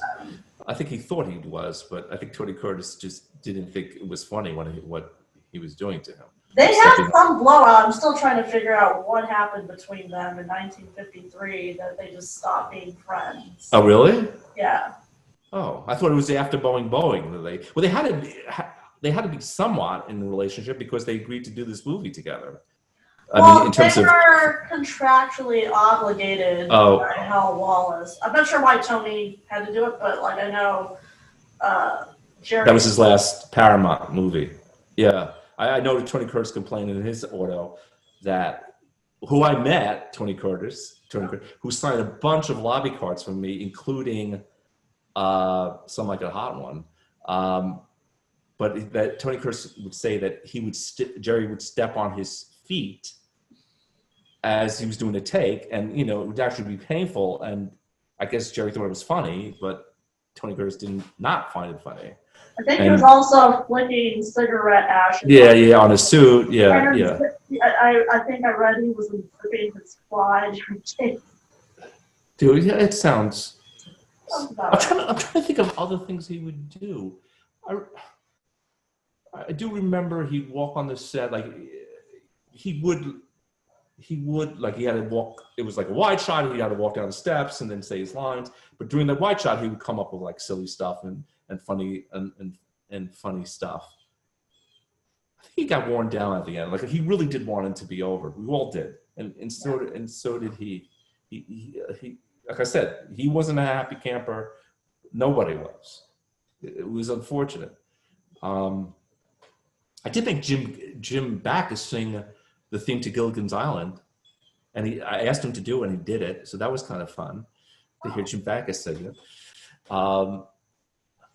I think he thought he was, but I think Tony Curtis just didn't think it was funny what he was doing to him.
They had some blowout. I'm still trying to figure out what happened between them in 1953 that they just stopped being friends.
Oh, really?
Yeah.
Oh, I thought it was after Boeing that they had to be somewhat in a relationship because they agreed to do this movie together. I mean, in terms
they were contractually obligated by Hal Wallace. I'm not sure why Tony had to do it, but like I know Jerry.
That was his last Paramount movie. Yeah. I know that Tony Curtis complained in his auto that who I met, Tony Curtis, who signed a bunch of lobby cards for me, including Some Like a Hot One. But that Tony Curtis would say that Jerry would step on his feet as he was doing the take, and it would actually be painful. And I guess Jerry thought it was funny, but Tony Curtis did not find it funny.
I think he was also flicking cigarette ash.
Yeah, on his suit. Yeah.
I think I read he was flipping his fly.
Dude, yeah, it sounds. I'm trying to think of other things he would do. I do remember he'd walk on the set like he would like he had to walk. It was like a wide shot. He had to walk down the steps and then say his lines. But during the wide shot, he would come up with like silly stuff and funny and funny stuff. I think he got worn down at the end. Like he really did want it to be over. We all did, and so did he. He like I said, he wasn't a happy camper. Nobody was. It was unfortunate. I did think Jim Backus sing the theme to Gilligan's Island, and I asked him to do it, and he did it. So that was kind of fun to hear Jim Backus sing it. I'm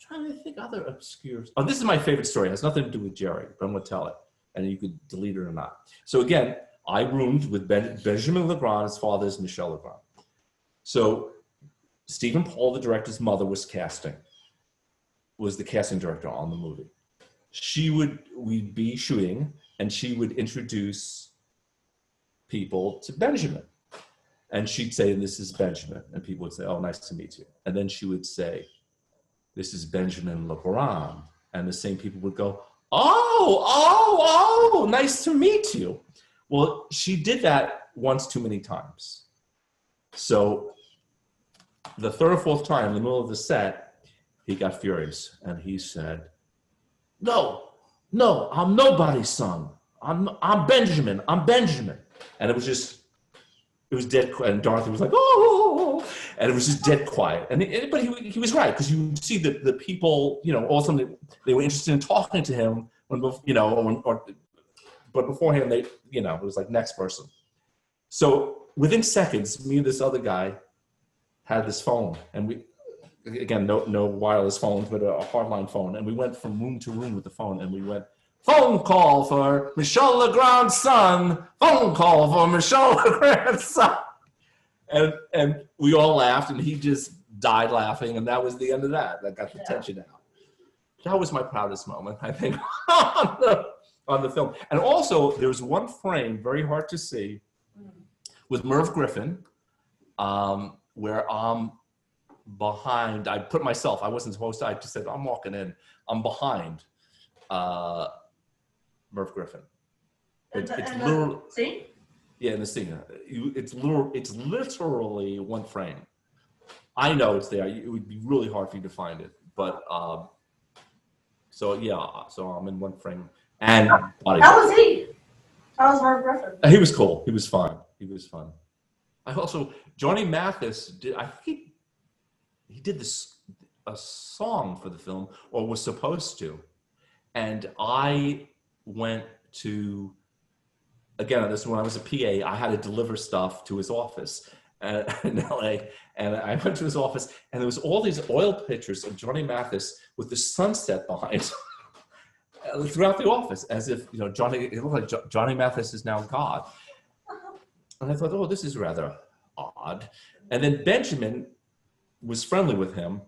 trying to think other obscure. Oh, this is my favorite story. It has nothing to do with Jerry, but I'm going to tell it, and you could delete it or not. So again, I roomed with Benjamin Legrand. His father is Michel Legrand. So Stephen Paul, the director's mother, was the casting director on the movie. We'd be shooting, and she would introduce people to Benjamin. And she'd say, "This is Benjamin." And people would say, "Oh, nice to meet you." And then she would say, "This is Benjamin Legrand." And the same people would go, Oh, nice to meet you. Well, she did that once too many times. So the third or fourth time, in the middle of the set, he got furious. And he said, No, I'm nobody's son. I'm Benjamin. And it was dead quiet. And Dorothy was like, oh, and it was just dead quiet. But he was right, because you see the people, all of a sudden they were interested in talking to him but beforehand it was like next person. So within seconds, me and this other guy had this phone, and we, again, no wireless phones, but a hardline phone, and we went from room to room with the phone, and we went, phone call for Michel Legrand's son. Phone call for Michel Legrand's son. And we all laughed, and he just died laughing, and that was the end of that. That got the tension out. That was my proudest moment, I think, on the film. And also, there was one frame, very hard to see, with Merv Griffin, where I'm behind. I put myself, I wasn't supposed to, I just said, I'm walking in. I'm behind Merv Griffin. It's literally,
scene?
Yeah, in the scene. It's literally one frame. I know it's there. It would be really hard for you to find it, but So yeah, so I'm in one frame. And
How was he? How was Mark Griffin?
He was cool. He was fun. He was fun. I also Johnny Mathis did. I think he did a song for the film, or was supposed to. And I went to, again, this is when I was a PA. I had to deliver stuff to his office in LA, and I went to his office, and there was all these oil pictures of Johnny Mathis with the sunset behind throughout the office, as if it looked like Johnny Mathis is now God. And I thought, oh, this is rather odd. And then Benjamin was friendly with him,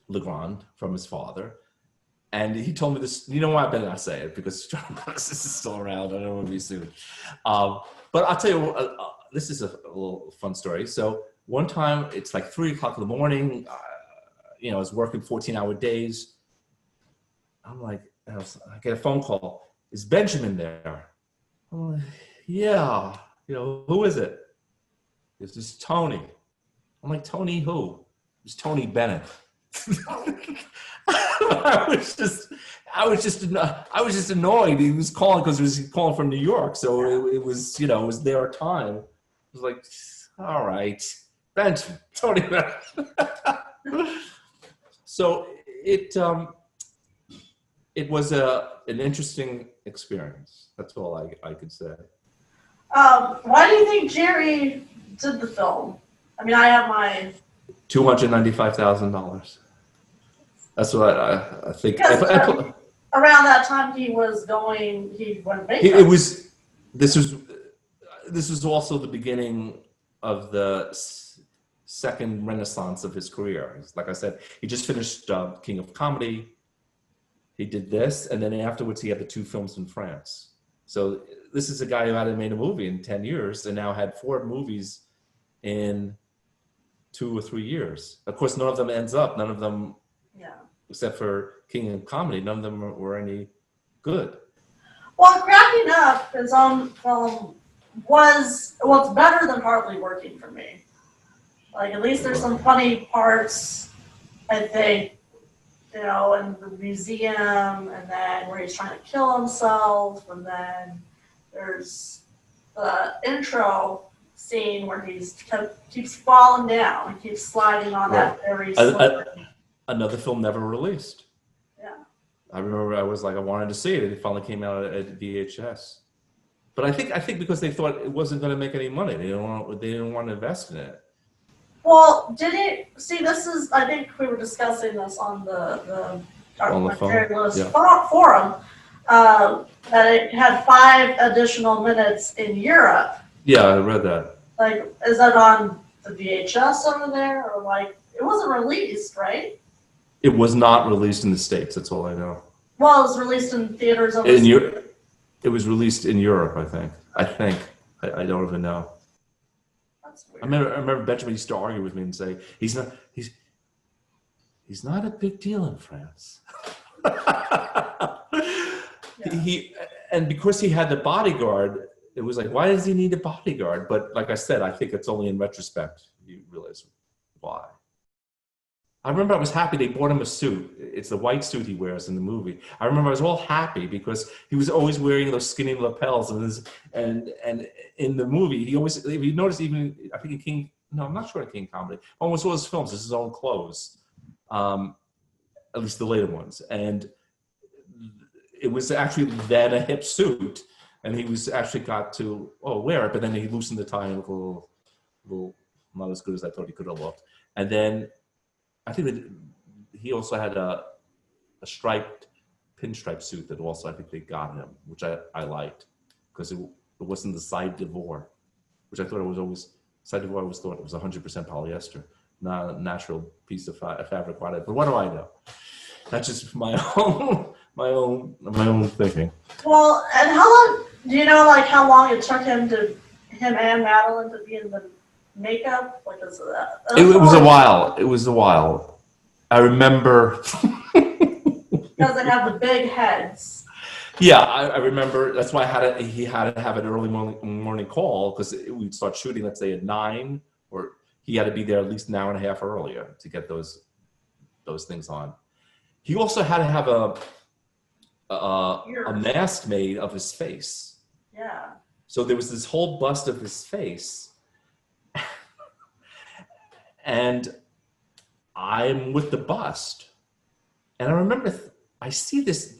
Legrand, from his father. And he told me this, you know what, I better not say it because Johnny Mathis is still around. I don't want to be sued. But I'll tell you, this is a little fun story. So one time, it's like 3 o'clock in the morning. I was working 14-hour days. I'm like, I get a phone call. Is Benjamin there? I'm like, yeah. Who is it? This is Tony. I'm like, Tony who? It's Tony Bennett. I was just annoyed. He was calling because he was calling from New York, so it was it was their time. It was like, all right, Benjamin, Tony Bennett. So it was an interesting experience. That's all I could say.
Why do you think Jerry did the film? I mean, I have my
$295,000. That's what I think.
Around that time, he went makeup.
This was also the beginning of the second renaissance of his career. Like I said, he just finished King of Comedy. He did this, and then afterwards he had the 2 films in France. So this is a guy who hadn't made a movie in 10 years and now had 4 movies in 2 or 3 years. Of course, none of them ends up. None of them, except for King of Comedy, none of them were any good.
Well, Cracking Up, his own film, it's better than Hardly Working for me. Like, at least there's some funny parts, I think, in the museum, and then where he's trying to kill himself, and then there's the intro scene where he keeps falling down, he keeps sliding on that very slippery.
Another film never released.
Yeah.
I remember I was like, I wanted to see it. It finally came out at VHS. But I think because they thought it wasn't going to make any money, they didn't want to invest in it.
Well, I think we were discussing this on the Jerry Lewis forum, that it had 5 additional minutes in Europe.
Yeah, I read that.
Like, is that on the VHS over there, or like, it wasn't released, right?
It was not released in the States, that's all I know.
Well, it was released in theaters overseas.
It was released in Europe, I think. I don't even know. I remember Benjamin used to argue with me and say, he's not a big deal in France. And because he had the bodyguard, it was like, why does he need a bodyguard? But like I said, I think it's only in retrospect you realize why. I remember I was happy they bought him a suit. It's the white suit he wears in the movie. I remember I was all happy because he was always wearing those skinny lapels, and in the movie he always, if you notice, even I think I'm not sure in King Comedy, almost all his films is his own clothes, at least the later ones, and it was actually then a hip suit, and he was actually got to wear it, but then he loosened the tie and looked a little not as good as I thought he could have looked, and then. I think that he also had a striped pinstripe suit that also I think they got him, which I liked because it wasn't the side d'Ivoire, which I thought it was always side d'Ivoire. I always thought it was 100% polyester, not a natural piece of fabric. But what do I know? That's just my own thinking. Well,
and how long? Do you know how long it took him and Madeleine to be in the makeup? Like, is that?
It was a while. It was a while. I remember.
Because they have the big heads.
Yeah, I remember. That's why he had to have an early morning call because we'd start shooting, let's say at 9, or he had to be there at least an hour and a half earlier to get those things on. He also had to have a mask made of his face.
Yeah.
So there was this whole bust of his face. And I'm with the bust. And I remember I see this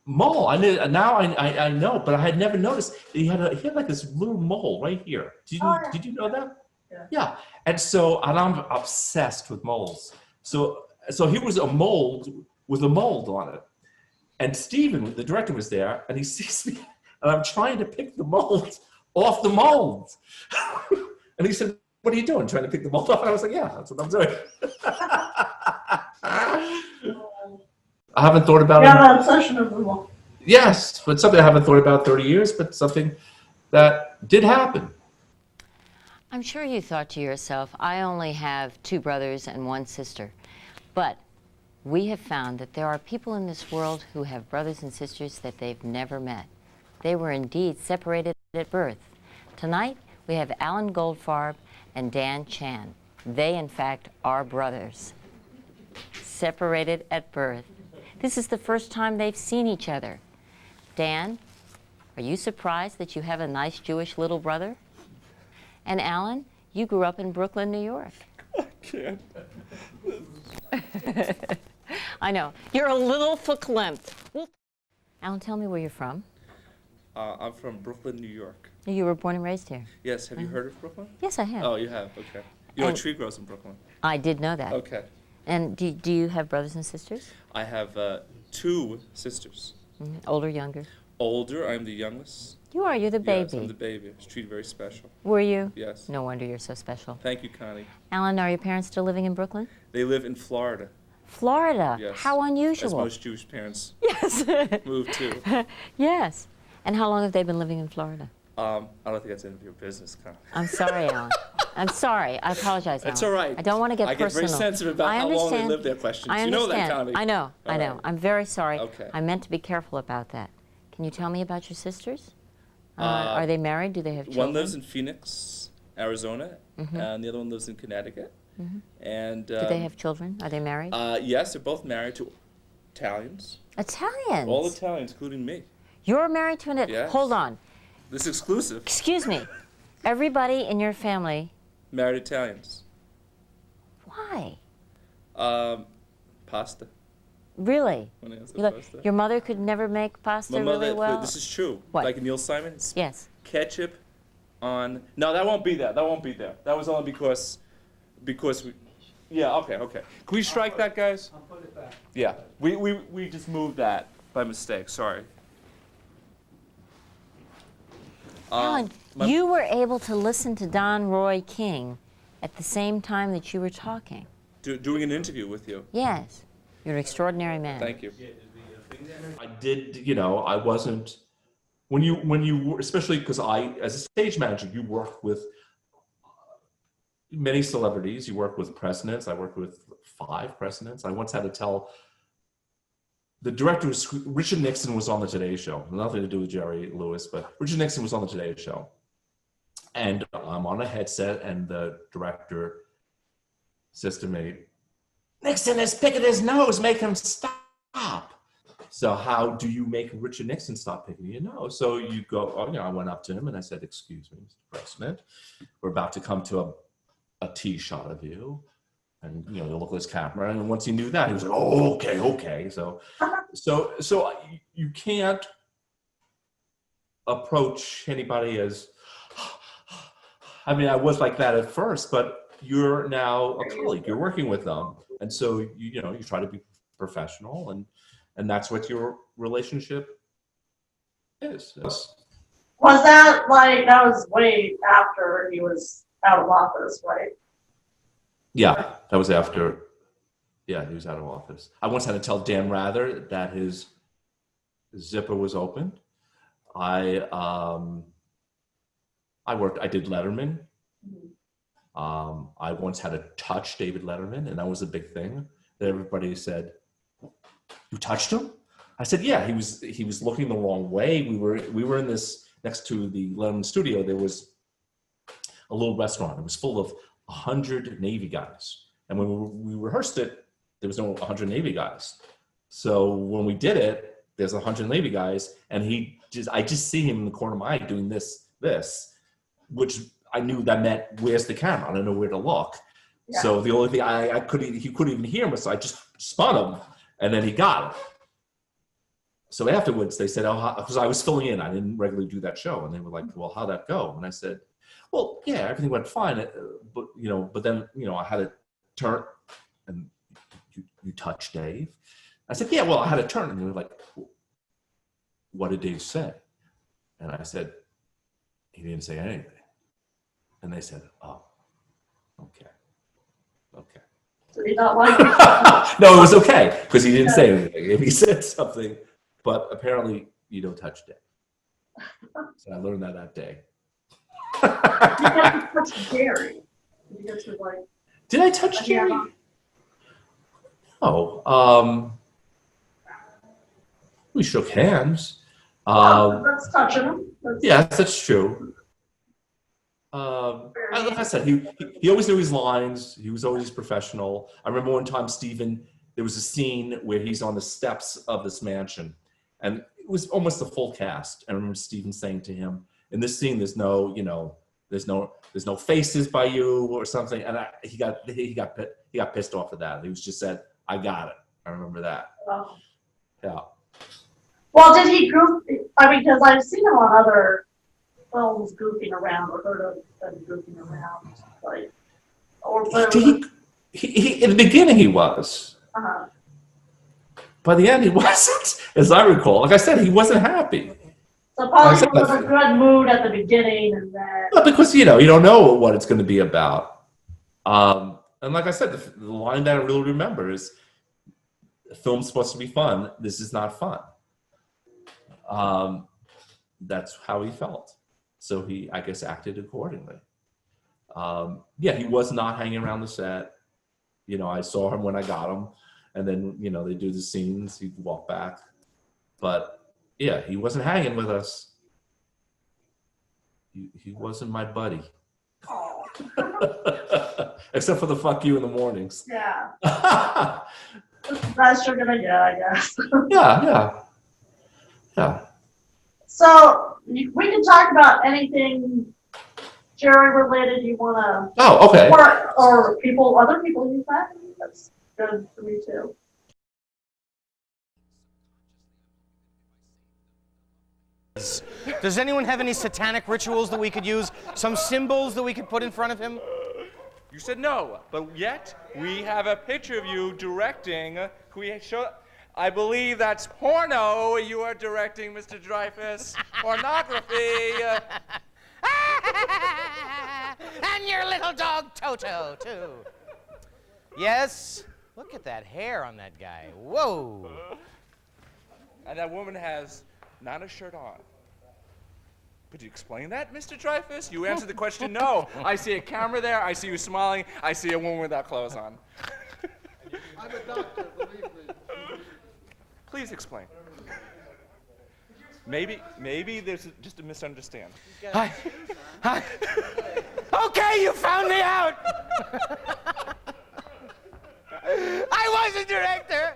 mole. I know, but I had never noticed. He had like this little mole right here. Did you know that? Yeah. And I'm obsessed with moles. So here was a mold with a mold on it. And Steven, the director, was there, and he sees me, and I'm trying to pick the mold off the mold. And he said, "What are you doing? Trying to pick the mold off?" And I was like, "Yeah, that's what I'm doing." I haven't thought about it.
Yeah, obsession of the mold.
Yes, but something I haven't thought about 30 years, but something that did happen.
I'm sure you thought to yourself, I only have 2 brothers and 1 sister. But we have found that there are people in this world who have brothers and sisters that they've never met. They were indeed separated at birth. Tonight, we have Alan Goldfarb and Dan Chan. They, in fact, are brothers. Separated at birth. This is the first time they've seen each other. Dan, are you surprised that you have a nice Jewish little brother? And Alan, you grew up in Brooklyn, New York.
I can't.
I know. You're a little verklempt. Well, Alan, tell me where you're from.
I'm from Brooklyn, New York.
You were born and raised here.
Yes, have you heard of Brooklyn?
Yes, I have.
Oh, you have, okay. You know, a tree grows in Brooklyn.
I did know that.
Okay.
And do you have brothers and sisters?
I have 2 sisters.
Older, younger?
Older, I'm the youngest.
You are. You're the baby.
Yes, I'm the baby. I was treated very special.
Were you?
Yes.
No wonder you're so special.
Thank you, Connie.
Alan, are your parents still living in Brooklyn?
They live in Florida.
Florida?
Yes.
How unusual.
As most Jewish parents
Yes.
move to.
Yes. And how long have they been living in Florida?
I don't think that's any of your business, Connie.
I'm sorry, Alan. I'm sorry. I apologize, Alan.
It's all right.
I don't want to get
I
personal.
get very sensitive about how long they live there questions.
I
You know
understand.
that, Connie.
I know. I know.
right.
I'm very sorry.
Okay.
I meant to be careful about that. Can you tell me about your sisters? Are they married? Do they have children?
One lives in Phoenix, Arizona, and the other one lives in Connecticut. And
Do they have children? Are they married?
yes, they're both married to Italians.
Italians?
All Italians, including me.
You're married to an Italian?
Yes.
Hold on.
This is exclusive.
Excuse me. Everybody in your family,
Married Italians.
why?
Pasta.
Really?
When I answer
You
pasta.
your mother could never make pasta
My
really
mother,
well?
this is true.
What?
Like Neil Simon,
Yes.
ketchup on. No, that won't be there. That won't be there. That was only because we. Yeah. Okay. Okay. Can we strike that, guys?
I'll put it back.
Yeah. We just moved that by mistake. Sorry.
Alan,
my-
you were able to listen to Don Roy King at the same time that you were talking.
Doing an interview with you.
Yes. You're an extraordinary man.
Thank you.
I did, I wasn't, when you, especially because as a stage manager, you work with many celebrities. You work with presidents. I worked with 5 presidents. I once had to tell the director, Richard Nixon, was on the Today Show. Nothing to do with Jerry Lewis, but Richard Nixon was on the Today Show. And I'm on a headset, and the director says to me, "Nixon is picking his nose, make him stop." So how do you make Richard Nixon stop picking your nose? So you go, I went up to him and I said, "Excuse me, Mr. President, we're about to come to a tee shot of you." And, you look at his camera, and once he knew that, he was like, "Oh, okay." So you can't approach anybody as, I mean, I was like that at first, but you're now a colleague, you're working with them. And so, you try to be professional, and that's what your relationship is.
Was that that was way after he was out of office, right?
Yeah, that was after, he was out of office. I once had to tell Dan Rather that his zipper was open. I did Letterman. I once had to touch David Letterman, and that was a big thing. That everybody said, "You touched him?" I said, "Yeah." He was looking the wrong way. We were in this, next to the Letterman studio. There was a little restaurant. It was full of 100 Navy guys, and when we rehearsed it, there was no 100 Navy guys. So when we did it, there's 100 Navy guys, and I just see him in the corner of my eye doing this, which I knew that meant, where's the camera? I don't know where to look. Yeah. So the only thing he couldn't even hear me, so I just spun him, and then he got it. So afterwards, they said, oh, because I was filling in. I didn't regularly do that show. And they were like, well, how'd that go? And I said, well, yeah, everything went fine. But then, I had to turn, and you touched Dave? I said, yeah, well, I had to turn. And they were like, what did Dave say? And I said, he didn't say anything. And they said, oh, okay.
So he not like it?
No, it was okay, because he didn't say anything. If he said something, but apparently you don't touch Dave. So I learned that day.
You got to touch Jerry.
Did I touch Jerry? Oh, we shook hands.
That's touching him.
Yes, that's true. Like I said, he always knew his lines. He was always professional. I remember one time, Stephen, there was a scene where he's on the steps of this mansion, and it was almost the full cast. I remember Stephen saying to him, in this scene, there's no faces by you or something. And he got pissed off at that. He was just said, I got it. I remember that.
Oh.
Yeah.
Well, did he goof? Because I've seen him on other films goofing around, or heard of them goofing around,
He in the beginning he was.
Uh-huh.
By the end he wasn't, as I recall. Like I said, he wasn't happy.
So probably he was in a good mood at the beginning, and then.
Well, because you don't know what it's going to be about. And like I said, the line that I really remember is, the film's supposed to be fun. This is not fun. That's how he felt. So he, I guess, acted accordingly. He was not hanging around the set. I saw him when I got him, and then, they do the scenes, he'd walk back. But yeah, he wasn't hanging with us. He wasn't my buddy.
Oh.
Except for the fuck you in the mornings.
Yeah. That's the best you're gonna get, I guess.
Yeah.
So we can talk about anything Jerry related you wanna.
Oh, okay.
Or other people use that. That's good for me too.
Does anyone have any satanic rituals that we could use? Some symbols that we could put in front of him?
You said no, but yet we have a picture of you directing. Can we show? I believe that's porno you are directing, Mr. Dreyfus. Pornography.
And your little dog Toto, too. Yes. Look at that hair on that guy. Whoa.
And that woman has not a shirt on. Could you explain that, Mr. Dreyfus? You answered the question, no. I see a camera there. I see you smiling. I see a woman without clothes on.
I'm a doctor, believe me.
Please explain. Maybe there's just a misunderstanding.
Hi. Okay, you found me out. I was a director.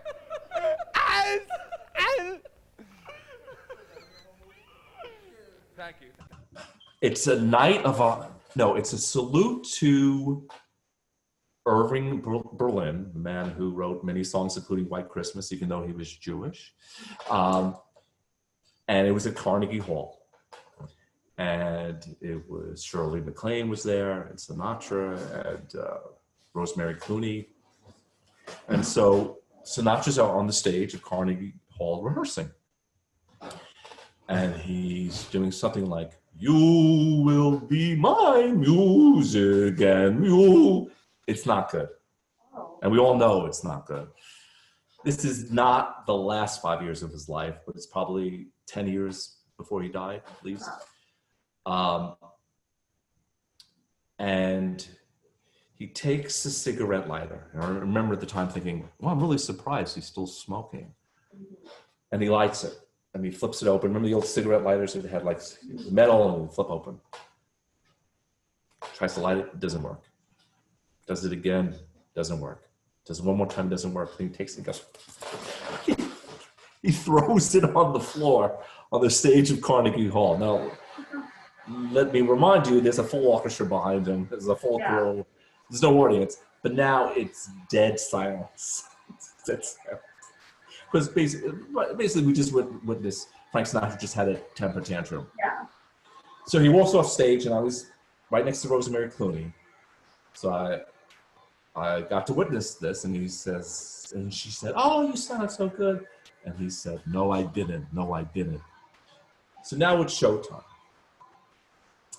Thank you.
It's a night of it's a salute to Irving Berlin, the man who wrote many songs, including White Christmas, even though he was Jewish. And it was at Carnegie Hall. And it was Shirley MacLaine was there, and Sinatra, and Rosemary Clooney. And so Sinatra's out on the stage at Carnegie Hall rehearsing. And he's doing something like, you will be my music, and you. It's not good. And we all know it's not good. This is not the last 5 years of his life, but it's probably 10 years before he died, at least. And he takes a cigarette lighter. And I remember at the time thinking, well, I'm really surprised he's still smoking. And he lights it. And he flips it open. Remember the old cigarette lighters that had like metal and flip open? Tries to light it, doesn't work. Does it again, doesn't work. Does it one more time, doesn't work. Then he takes it and goes, he throws it on the floor on the stage of Carnegie Hall. Now, let me remind you, there's a full orchestra behind him. There's a full crew. There's no audience. But now it's dead silence. Because basically we just witnessed Frank Sinatra just had a temper tantrum.
Yeah.
So he walks off stage, and I was right next to Rosemary Clooney. So I got to witness this, and he says, and she said, "Oh, you sound so good." And he said, "No, I didn't. No, I didn't." So now it's showtime.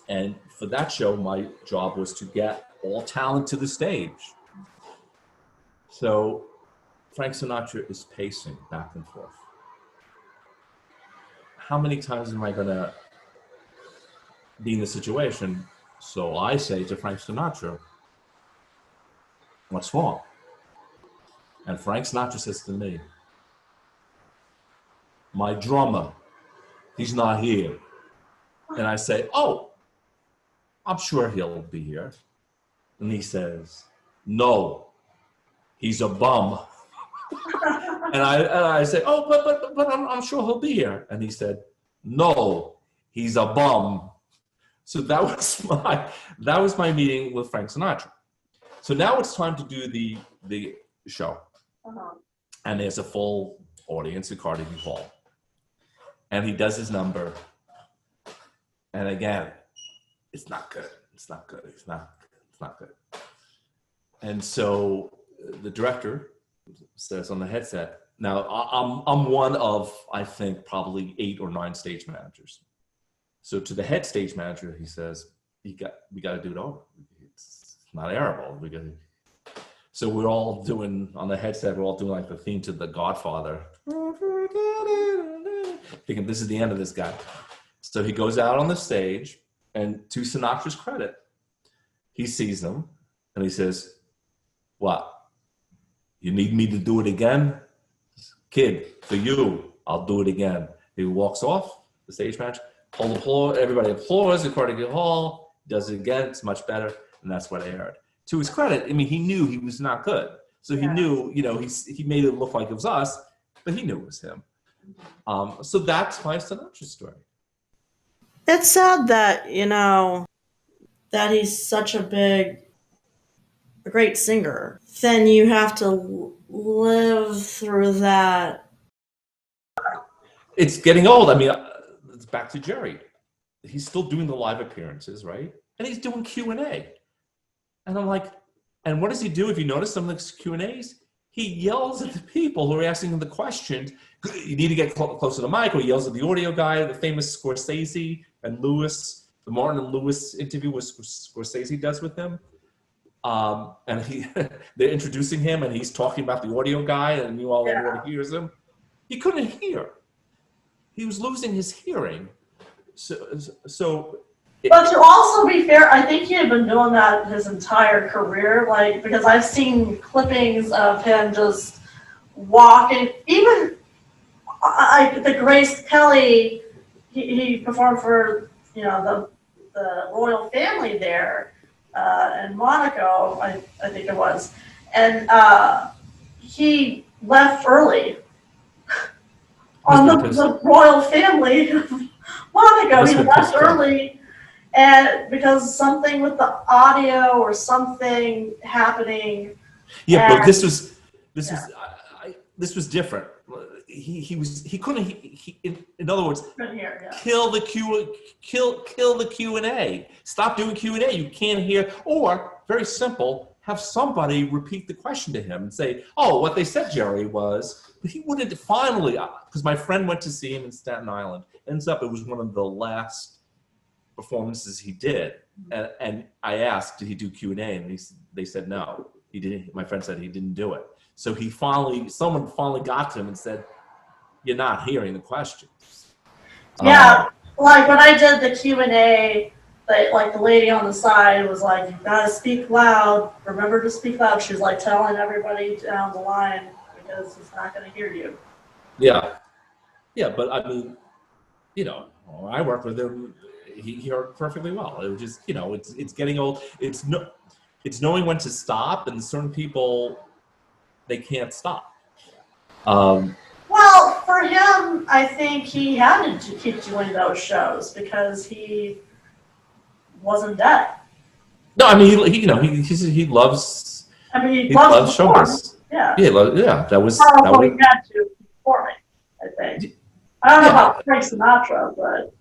And for that show, my job was to get all talent to the stage. So Frank Sinatra is pacing back and forth. How many times am I going to be in the situation? So I say to Frank Sinatra, "What's wrong?" And Frank Sinatra says to me, "My drummer, he's not here." And I say, "Oh, I'm sure he'll be here." And he says, "No, he's a bum." And I say, "Oh, but I'm sure he'll be here." And he said, "No, he's a bum." So that was my meeting with Frank Sinatra. So now it's time to do the show. And there's a full audience at Carnegie Hall. And he does his number. And again, it's not good. It's not good. It's not good. And so the director says on the headset, now I'm one of, I think, probably 8 or 9 stage managers. So to the head stage manager, he says, we got to do it over. It's not airable. So we're all doing, on the headset, we're all doing like the theme to The Godfather. Thinking this is the end of this guy. So he goes out on the stage, and to Sinatra's credit, he sees them and he says, "What? You need me to do it again? Kid, for you, I'll do it again." He walks off the stage manager, everybody applauds at Carnegie Hall, does it again, it's much better, and that's what I heard. To his credit, I mean, he knew he was not good. So he knew, he made it look like it was us, but he knew it was him. So that's my Sinatra story.
It's sad that, that he's such a great singer. Then you have to live through that.
It's getting old. I mean, it's back to Jerry. He's still doing the live appearances, right? And he's doing Q&A. And I'm like, and what does he do? If you notice some of the Q&As, he yells at the people who are asking him the questions. You need to get closer to the mic, or he yells at the audio guy, the famous Scorsese and Lewis, the Martin and Lewis interview with Scorsese does with him. And they're introducing him, and he's talking about the audio guy, and everyone hears him. He couldn't hear. He was losing his hearing.
But to also be fair, I think he had been doing that his entire career, because I've seen clippings of him just walking. Even the Grace Kelly, he performed for the royal family there in Monaco, I think it was, and he left early on the royal family of Monaco. He left early. And because something with the audio or something happening.
Yeah, but this was different. He couldn't. In other words, kill the Q&A. Stop doing Q&A. You can't hear. Or very simple, have somebody repeat the question to him and say, "Oh, what they said, Jerry, was." But he wouldn't. Finally, because my friend went to see him in Staten Island. Ends up, it was one of the last performances he did, and I asked, did he do Q&A, and they said no, he didn't. My friend said he didn't do it. So someone finally got to him and said, "You're not hearing the questions."
Yeah, like when I did the Q&A, the lady on the side was like, "You gotta speak loud. Remember to speak loud." She was like telling everybody down the line because he's not gonna hear you.
Yeah, but I mean, I worked with him. He heard perfectly well. It was just, it's getting old. It's knowing when to stop, and certain people, they can't stop.
Well, for him, I think he had to keep doing those shows because he wasn't dead.
No, I mean, he loves.
I mean,
He loves showbiz.
Yeah.
Yeah, that was.
Well, he had to perform it, I think. I don't know about Frank Sinatra, but.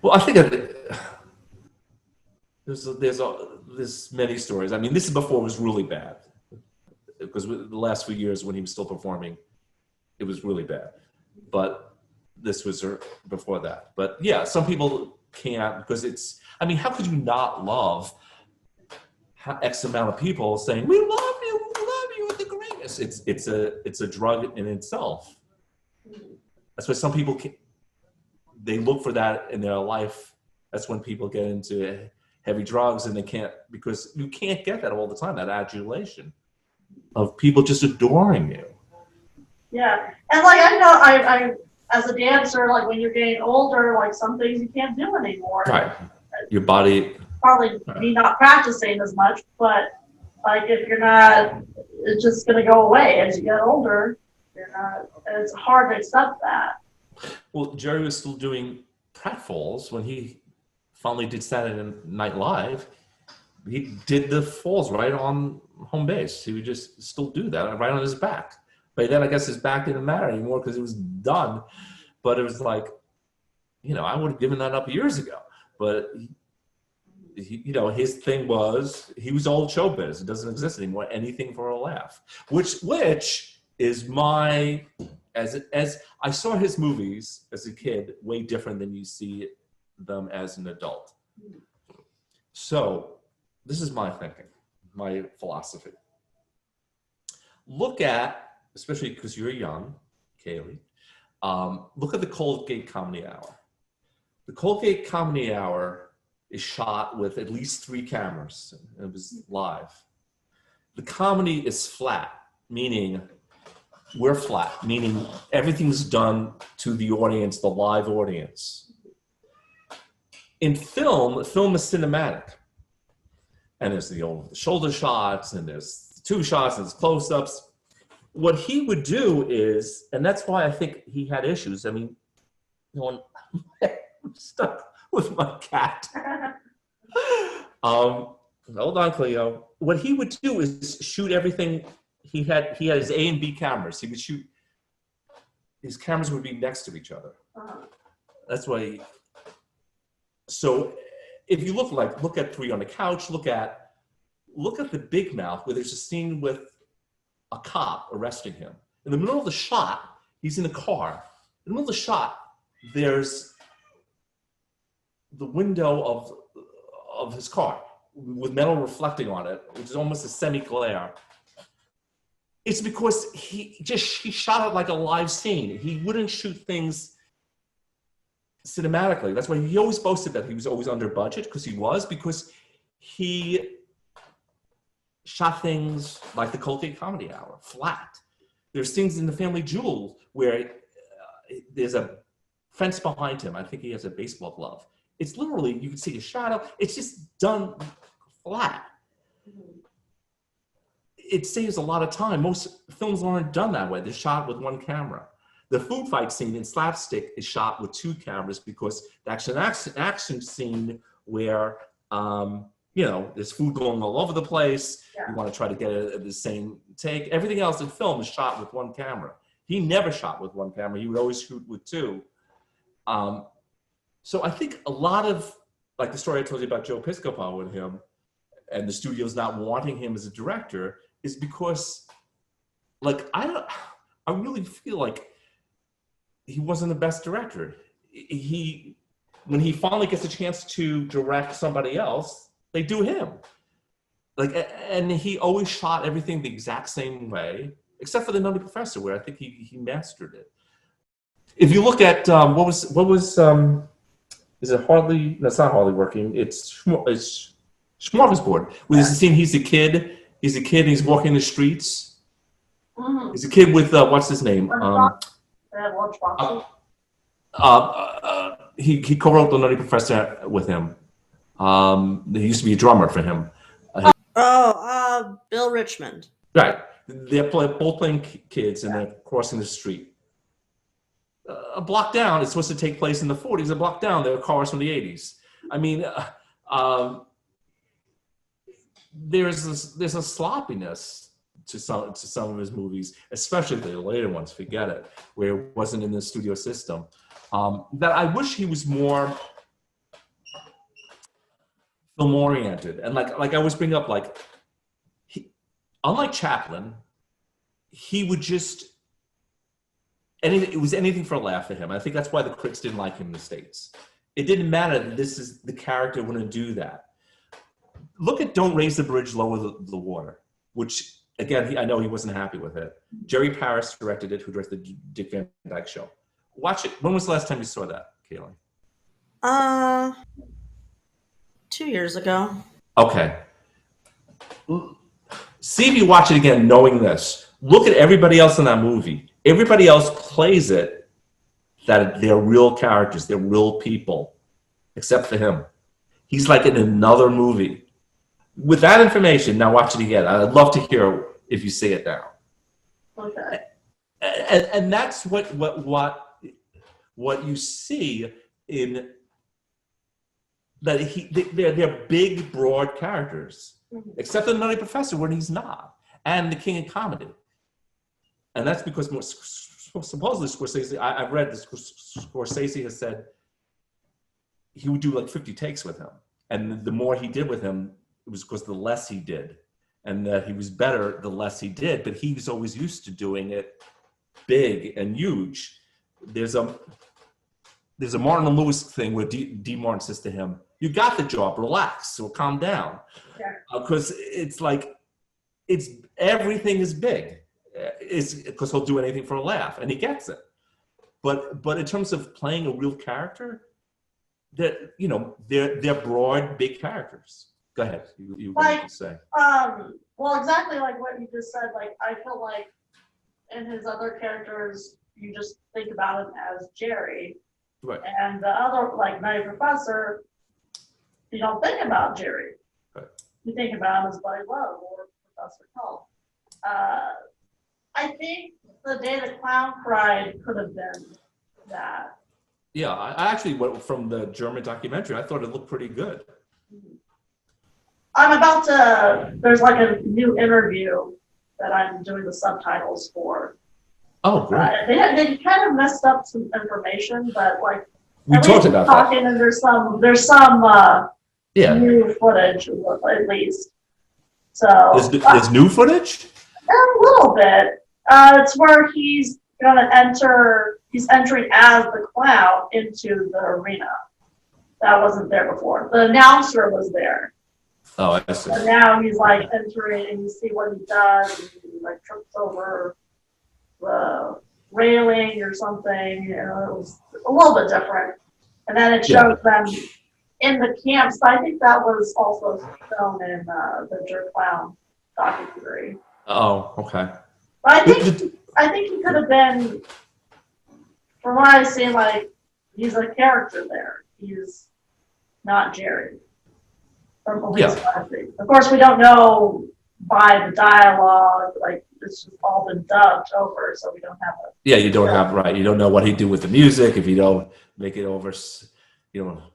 Well, I think there's many stories. I mean, this is before it was really bad, because the last few years when he was still performing, it was really bad. But this was before that. But yeah, some people can't because it's. I mean, how could you not love X amount of people saying we love you, you're the greatest? It's a drug in itself. That's why some people they look for that in their life. That's when people get into heavy drugs and they can't, because you can't get that all the time, that adulation of people just adoring you.
Yeah, and like I know, I as a dancer, like when you're getting older, like some things you can't do anymore.
Right, your body.
Probably me not practicing as much, but like if you're not, it's just gonna go away as you get older. You're not. It's hard to accept that.
Well, Jerry was still doing pratfalls when he finally did Saturday Night Live. He did the falls right on home base. He would just still do that right on his back. But then I guess his back didn't matter anymore because it was done. But it was like, I would have given that up years ago. But his thing was he was old showbiz. It doesn't exist anymore. Anything for a laugh, which is my as I saw his movies as a kid way different than you see them as an adult. So this is my thinking, my philosophy. Look at, especially because you're young, Kaylee, look at the Colgate Comedy Hour. The Colgate Comedy Hour is shot with at least 3 cameras. It was live. The comedy is flat, meaning we're flat, meaning everything's done to the audience, the live audience. In film is cinematic. And there's the over-the-shoulder shots, and there's 2 shots, and there's close-ups. What he would do is, and that's why I think he had issues. I mean, I'm stuck with my cat. Hold on, Cleo. What he would do is shoot everything. He had his A and B cameras. He would shoot. His cameras would be next to each other. That's why. So, if you look at 3 on the couch. Look at the Big Mouth, where there's a scene with a cop arresting him. In the middle of the shot, he's in a car. In the middle of the shot, there's the window of his car with metal reflecting on it, which is almost a semi-glare. It's because he shot it like a live scene. He wouldn't shoot things cinematically. That's why he always boasted that he was always under budget, because he shot things like the Colgate Comedy Hour, flat. There's things in The Family Jewel where there's a fence behind him. I think he has a baseball glove. It's literally, you can see a shadow. It's just done flat. It saves a lot of time. Most films aren't done that way. They're shot with 1 camera. The food fight scene in Slapstick is shot with 2 cameras because the action scene where, there's food going all over the place. Yeah. You want to try to get it at the same take. Everything else in film is shot with 1 camera. He never shot with 1 camera. He would always shoot with 2. So I think a lot of, like the story I told you about Joe Piscopo and him, and the studios not wanting him as a director, is because, I really feel like he wasn't the best director. When he finally gets a chance to direct somebody else, they do him. And he always shot everything the exact same way, except for The Nutty Professor, where I think he mastered it. If you look at what was is it Hardly? No, it's not Hardly Working. It's Smorgasbord. Where there's a scene. He's a kid. He's walking the streets. Mm-hmm. He's a kid with what's his name? He co-wrote The Nutty Professor with him. He used to be a drummer for him.
Bill Richmond.
Right. They're both playing kids and they're crossing the street. A block down, it's supposed to take place in the 40s. A block down, there are cars from the 80s. I mean, there's a sloppiness to some of his movies, especially the later ones. Forget it, where it wasn't in the studio system. That I wish he was more film oriented, and like I always bring up, like unlike Chaplin, he would just it was anything for a laugh for him. I think that's why the critics didn't like him in the States. It didn't matter that this is the character wouldn't do that. Look at Don't Raise the Bridge, Lower the Water, which again, I know he wasn't happy with it. Jerry Paris directed it, who directed the Dick Van Dyke Show. Watch it. When was the last time you saw that, Kaylee?
2 years ago.
Okay. See if you watch it again knowing this. Look at everybody else in that movie. Everybody else plays it that they're real characters, they're real people, except for him. He's like in another movie. With that information, now watch it again. I'd love to hear if you see it now.
Okay.
And that's what you see in that they're big, broad characters, except for the Nutty Professor when he's not, and the King of Comedy. And that's because supposedly Scorsese, I've read this, Scorsese has said he would do like 50 takes with him. And the more he did with him, it was because the less he did. And that he was better the less he did, but he was always used to doing it big and huge. There's a Martin Lewis thing where D. Martin says to him, "You got the job, relax, so calm down." Because it's like, everything is big. It's because he'll do anything for a laugh, and he gets it. But in terms of playing a real character, they're broad, big characters. Go ahead. You
like,
to say.
Well, exactly like what you just said. Like, I feel like in his other characters, you just think about him as Jerry.
Right.
And the other, like Nutty Professor, you don't think about Jerry.
Right.
You think about him as Buddy Love or Professor Cull. I think The Day the Clown Cried could have been that.
Yeah, I actually went from the German documentary. I thought it looked pretty good.
I'm about to, there's like a new interview that I'm doing the subtitles for.
Oh, great.
They kind of messed up some information, but like
we talked about that.
And there's some new footage at least. So
there's new footage?
A little bit. It's where he's entering as the clown into the arena. That wasn't there before. The announcer was there.
Oh, I see.
And now he's like entering, and you see what he does. And he like trips over the railing or something. You know, it was a little bit different. And then it shows them in the camps. I think that was also filmed in the Jerk Clown documentary.
Oh, okay.
But I think he could have been, from what I've seen, like he's a character there. He's not Jerry. From Police Classic. Of course, we don't know by the dialogue. Like it's just all been dubbed over, so we don't have a.
Yeah, you don't have right. You don't know what he'd do with the music if you don't make it over,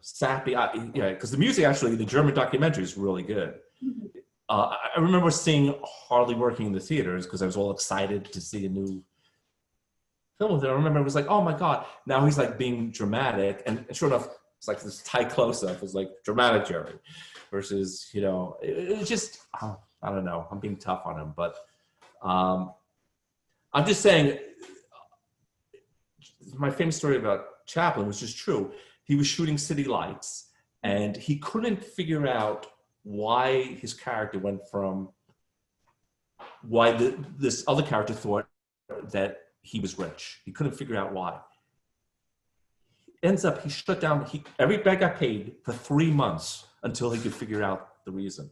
sappy. Because the music actually, the German documentary is really good. Mm-hmm. I remember seeing Harley working in the theaters because I was all excited to see a new film with it. I remember it was like, oh my God, now he's like being dramatic. And sure enough, it's like this tight close-up. It's like dramatic Jerry versus, it's just, I don't know. I'm being tough on him. But I'm just saying, my famous story about Chaplin, which is true, he was shooting City Lights and he couldn't figure out why his character went from this other character thought that he was rich. He couldn't figure out why. Ends up he shut down. Everybody got paid for 3 months until he could figure out the reason.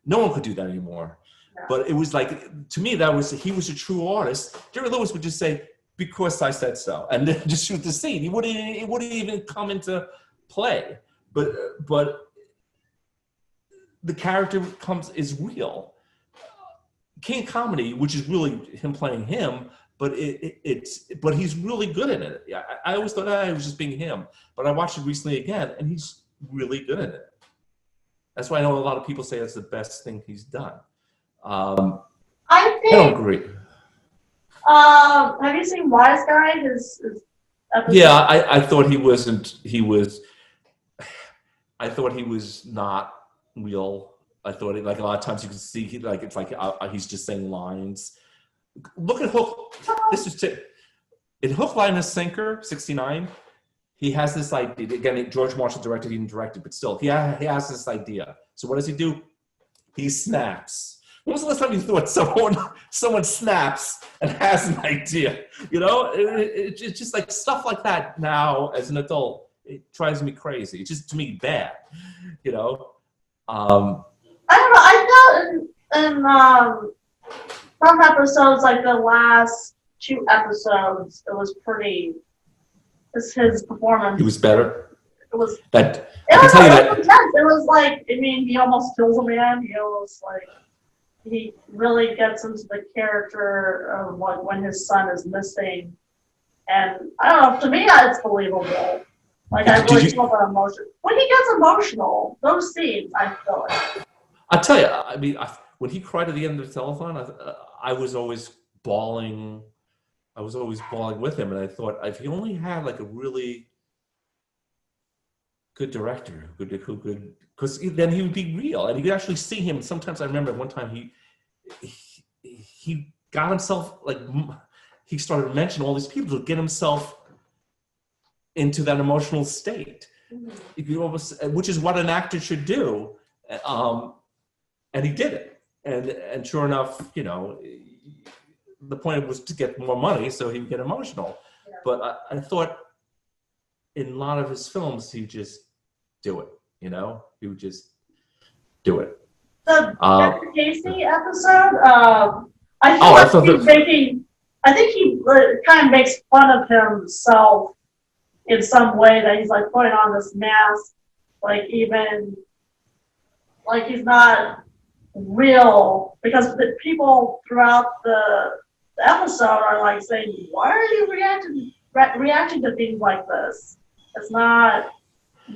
No one could do that anymore. Yeah. But it was like, to me, he was a true artist. Jerry Lewis would just say, "Because I said so," and then just shoot the scene. It wouldn't even come into play. But the character is real. King Comedy, which is really him playing him, but but he's really good at it. I always thought it was just being him, but I watched it recently again, and he's really good at it. That's why I know a lot of people say that's the best thing he's done. I don't agree.
Have you seen Wise Guy? His episode?
Yeah, I thought he wasn't. I thought he was not real. I thought like a lot of times you can see it's like he's just saying lines. Look at Hook. This is in Hook, Line, and Sinker, '69. He has this idea. Again, George Marshall directed. He didn't direct it, but still, he has this idea. So what does he do? He snaps. When was the last time you thought someone snaps and has an idea? You know, it's just like stuff like that. Now, as an adult, it drives me crazy. It's just to me bad. You know.
I don't know. I felt in some episodes, like the last 2 episodes, it was pretty. His performance.
He was better.
It was.
That
It
I
was,
can tell you
it
that.
was intense. It was like, I mean, he almost kills a man. He almost like. He really gets into the character of like when his son is missing, and I don't know. To me, it's believable. Like I really feel that emotion when he gets emotional. Those scenes, I feel it.
I tell you, I mean, when he cried at the end of the telethon, I was always bawling. I was always bawling with him, and I thought if he only had like a really good director who could, because then he would be real, and you could actually see him. Sometimes I remember one time he got himself like he started to mention all these people to get himself into that emotional state, which is what an actor should do, and he did it, and sure enough, you know, the point was to get more money so he would get emotional. Yeah. But I thought in a lot of his films he would just do it, you know, he would just do it.
The Becker Casey episode, I think he kind of makes fun of himself in some way, that he's like putting on this mask, like even like he's not real, because the people throughout the episode are like saying, why are you reacting to things like this? It's not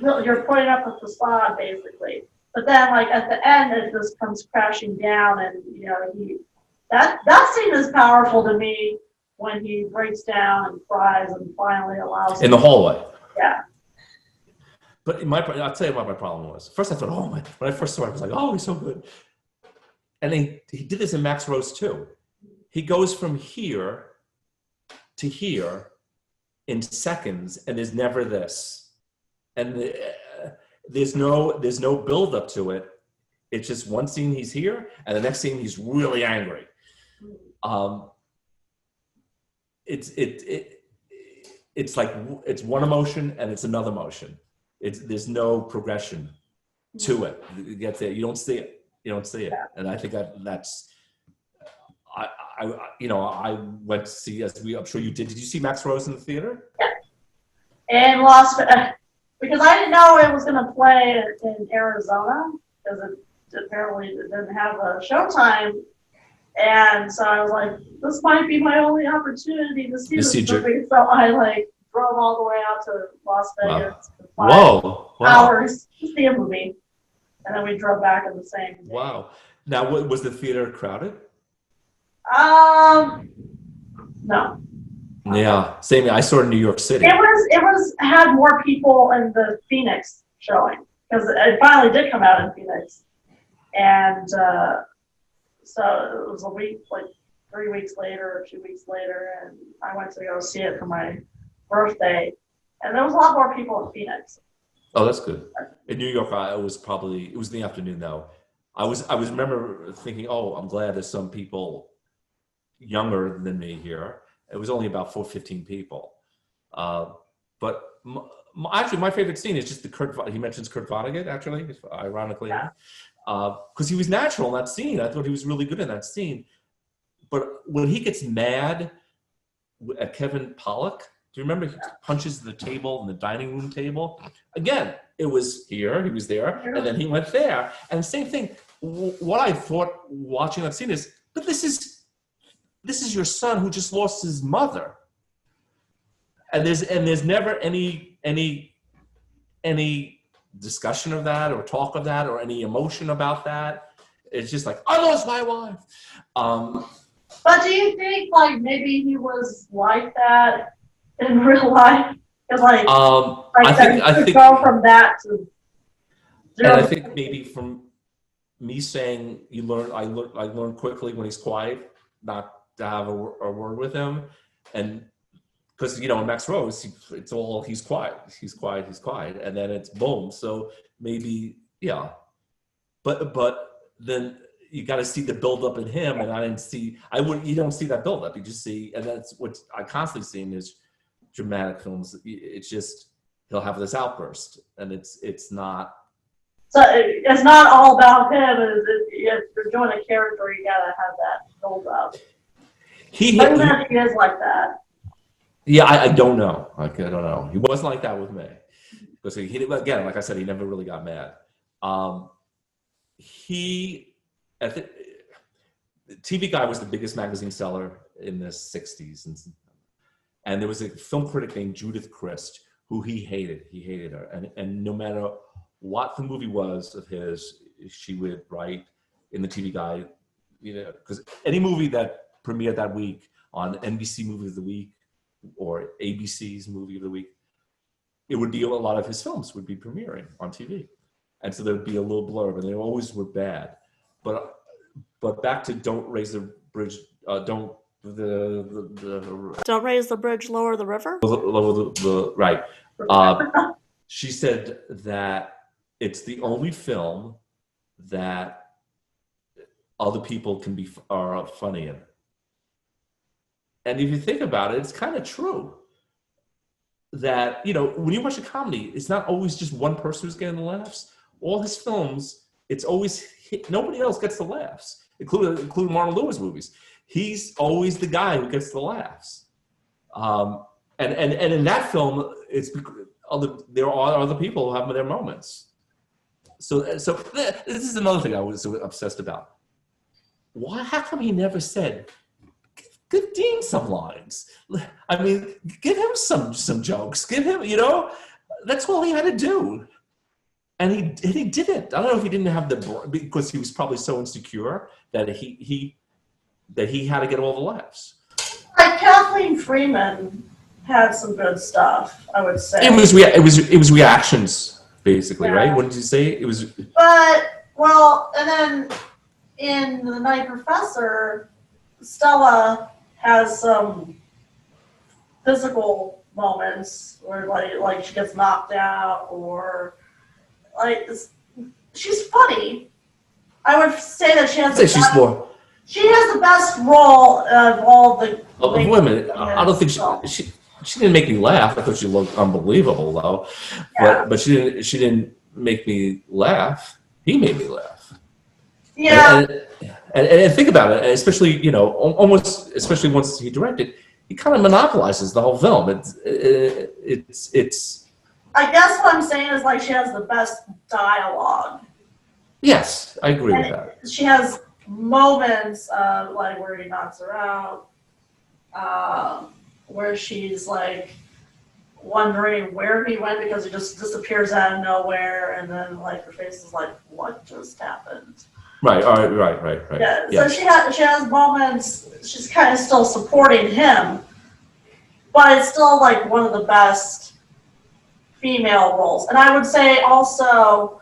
real. You're putting up a facade basically. But then like at the end it just comes crashing down, and you know, that scene is powerful to me when he breaks down and cries and finally allows
in the hallway.
Yeah.
But I'll tell you what my problem was. First I thought, oh my, when I first saw it I was like, oh, he's so good. And he did this in Max Rose too. He goes from here to here in seconds, and there's never this. And there's no build up to it. It's just one scene he's here, and the next scene he's really angry. It's like it's one emotion and it's another emotion. There's no progression to it. You get there, you don't see it. And I think that's. I went to see, I'm sure you did. Did you see Max Rose in the theater?
Yeah. And Las Vegas, because I didn't know it was going to play in Arizona, because it apparently didn't have a showtime. And so I was like, this might be my only opportunity to see this movie. So I like drove all the way out to Las Vegas for 5 hours to see a movie. And then we drove back in the same day.
Wow. Now, was the theater crowded?
No.
Yeah, same. I saw it in New York City.
It had more people in the Phoenix showing, because it finally did come out in Phoenix, and so it was a week, like 3 weeks later or 2 weeks later, and I went to go see it for my birthday, and there was a lot more people in Phoenix.
Oh, that's good. In New York, it was in the afternoon though. I remember thinking, oh, I'm glad there's some people younger than me here. It was only about 15 people. But actually, my favorite scene is just he mentions Kurt Vonnegut, actually, ironically. Because he was natural in that scene. I thought he was really good in that scene. But when he gets mad at Kevin Pollak, do you remember he punches the table, in the dining room table? Again, it was here, he was there, and then he went there. And the same thing, what I thought watching that scene is, but this is your son who just lost his mother. And there's never any discussion of that or talk of that or any emotion about that. It's just like, I lost my wife.
But do you think like maybe he was like that in real life? Like, I think go from that to zero.
And I think maybe from me saying I learned quickly when he's quiet not to have a word with him, and because in Max Rose it's all he's quiet, and then it's boom. So maybe but then you got to see the buildup in him, and you don't see that buildup. You just see, and that's what I constantly see in his dramatic films. It's just he'll have this outburst, and it's not.
So it's not all about him. If you're doing a character, you gotta have that buildup. He is like that.
Yeah, I don't know. I don't know. He wasn't like that with me, because again, like I said, he never really got mad. The TV Guide was the biggest magazine seller in the 60s. And there was a film critic named Judith Christ who he hated her. And no matter what the movie was of his, she would write in the TV Guide, because any movie that premiered that week on NBC Movie of the Week or ABC's Movie of the Week, it would be a lot of his films would be premiering on TV. And so there would be a little blurb, and they always were bad. But back to Don't Raise the Bridge, Don't
raise the bridge, lower the river?
Right. She said that it's the only film that other people are funny in. And if you think about it, it's kind of true. That, when you watch a comedy, it's not always just one person who's getting the laughs. All his films, it's always nobody else gets the laughs, including Martin Lewis movies. He's always the guy who gets the laughs. And in that film, there are other people who have their moments. So this is another thing I was obsessed about. How come he never said, give Dean some lines? I mean, give him some jokes. Give him, that's all he had to do. And he didn't. I don't know if he didn't have because he was probably so insecure that he had to get all the laughs.
Like Kathleen Freeman had some good stuff, I would say.
It was reactions basically, right? What did you say? It was.
And then in The Night Professor, Stella has some physical moments where like she gets knocked out or. She's funny. I would say that she has. She has the best role of all the
women. I don't think she didn't make me laugh. I thought she looked unbelievable though, but she didn't make me laugh. He made me laugh.
Yeah.
And think about it, especially especially once he directed, he kind of monopolizes the whole film. It's.
I guess what I'm saying is she has the best dialogue.
Yes, I agree with that.
She has moments where he knocks her out, where she's wondering where he went because he just disappears out of nowhere, and then her face is what just happened?
Right.
Yeah. Yes. So she has moments. She's kind of still supporting him, but it's still one of the best female roles. And I would say also,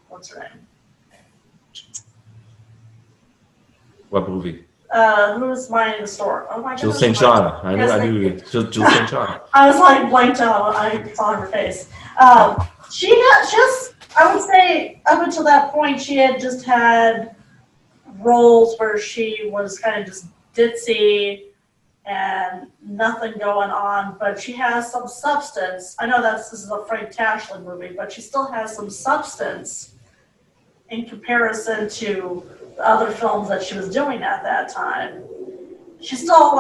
what's her name?
What movie?
Who's minding the store? Oh my goodness.
Jill St. John. I knew you. Jill St. John.
I was blanked out. I saw her face. She just, I would say, up until that point, she had just had roles where she was kind of just ditzy and nothing going on, but she has some substance. I know this is a Frank Tashlin movie, but she still has some substance in comparison to the other films that she was doing at that time. She's still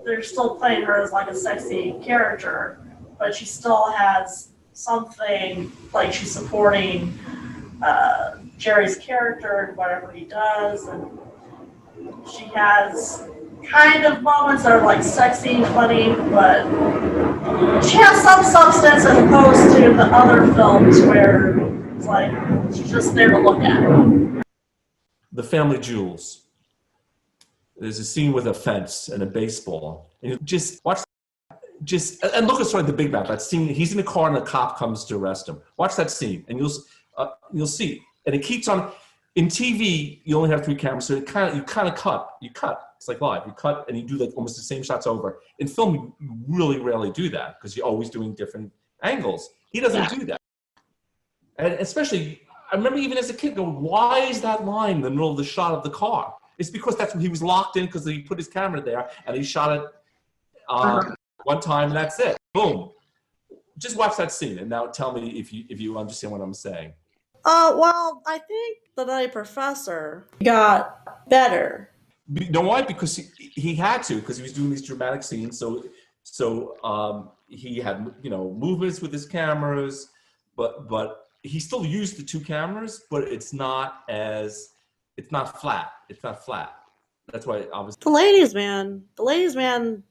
they're still playing her as a sexy character, but she still has something, she's supporting Jerry's character and whatever he does, and she has kind of moments that are like sexy, funny, but she has some substance as opposed to the other films where it's like she's just there to look at.
The Family Jewels. There's a scene with a fence and a baseball. And you just watch, and look at the Big Mouth. That scene, he's in the car and the cop comes to arrest him. Watch that scene, and you'll see. And it keeps on. In TV, you only have 3 cameras, so you kind of cut. You cut. It's like live. You cut and you do like almost the same shots over. In film, you really rarely do that because you're always doing different angles. He doesn't do that. And especially, I remember even as a kid going, why is that line in the middle of the shot of the car? It's because that's when he was locked in because he put his camera there and he shot it one time and that's it. Boom. Just watch that scene and now tell me if you understand what I'm saying.
Well, I think The Nutty Professor got better.
You know why? Because he had to, because he was doing these dramatic scenes. So he had movements with his cameras, but he still used the 2 cameras, but it's not flat. It's not flat. That's why obviously. The
Ladies' Man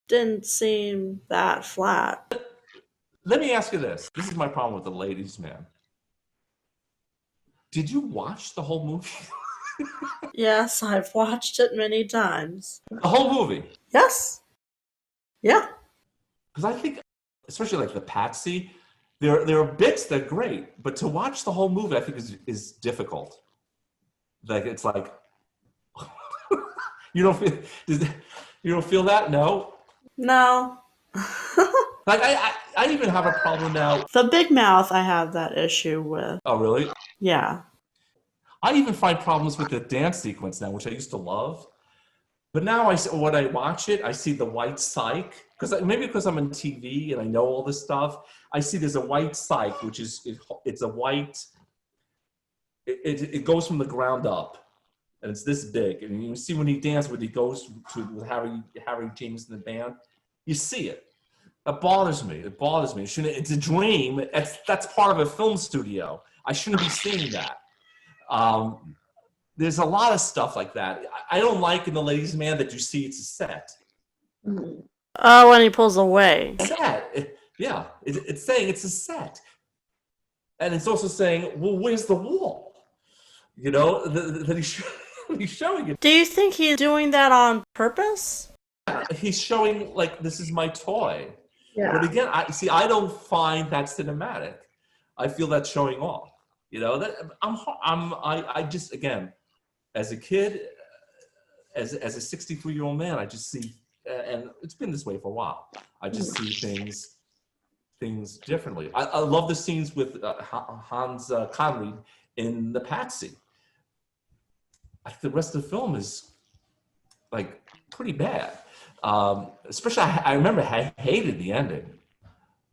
didn't seem that flat.
Let me ask you this. This is my problem with The Ladies' Man. Did you watch the whole movie?
Yes, I've watched it many times.
The whole movie?
Yes. Yeah.
Because I think, especially like the Patsy, there are bits that are great, but to watch the whole movie, I think is difficult. Like it's like you don't feel that? No.
No.
Like I even have a problem now.
The Big Mouth, I have that issue with.
Oh, really?
Yeah.
I even find problems with the dance sequence now, which I used to love. But now when I watch it, I see the white psych. Maybe because I'm on TV and I know all this stuff, I see there's a white psych, which is it's a white. It goes from the ground up, and it's this big. And you see when he dances, when he goes with Harry James in the band, you see it. That bothers me. It bothers me. It's a dream. That's part of a film studio. I shouldn't be seeing that. There's a lot of stuff like that. I don't like in The Ladies' Man that you see it's a set.
Oh, when he pulls away.
Set. It's saying it's a set. And it's also saying, well, where's the wall? That he's showing it.
Do you think he's doing that on purpose?
He's showing, like, this is my toy.
Yeah.
But again, I don't find that cinematic. I feel that's showing off. I just, again, as a kid, as a 63-year-old man, I just see, and it's been this way for a while. I just see things differently. I love the scenes with Hans Conried in The Patsy. The rest of the film is like pretty bad. Especially, I remember I hated the ending.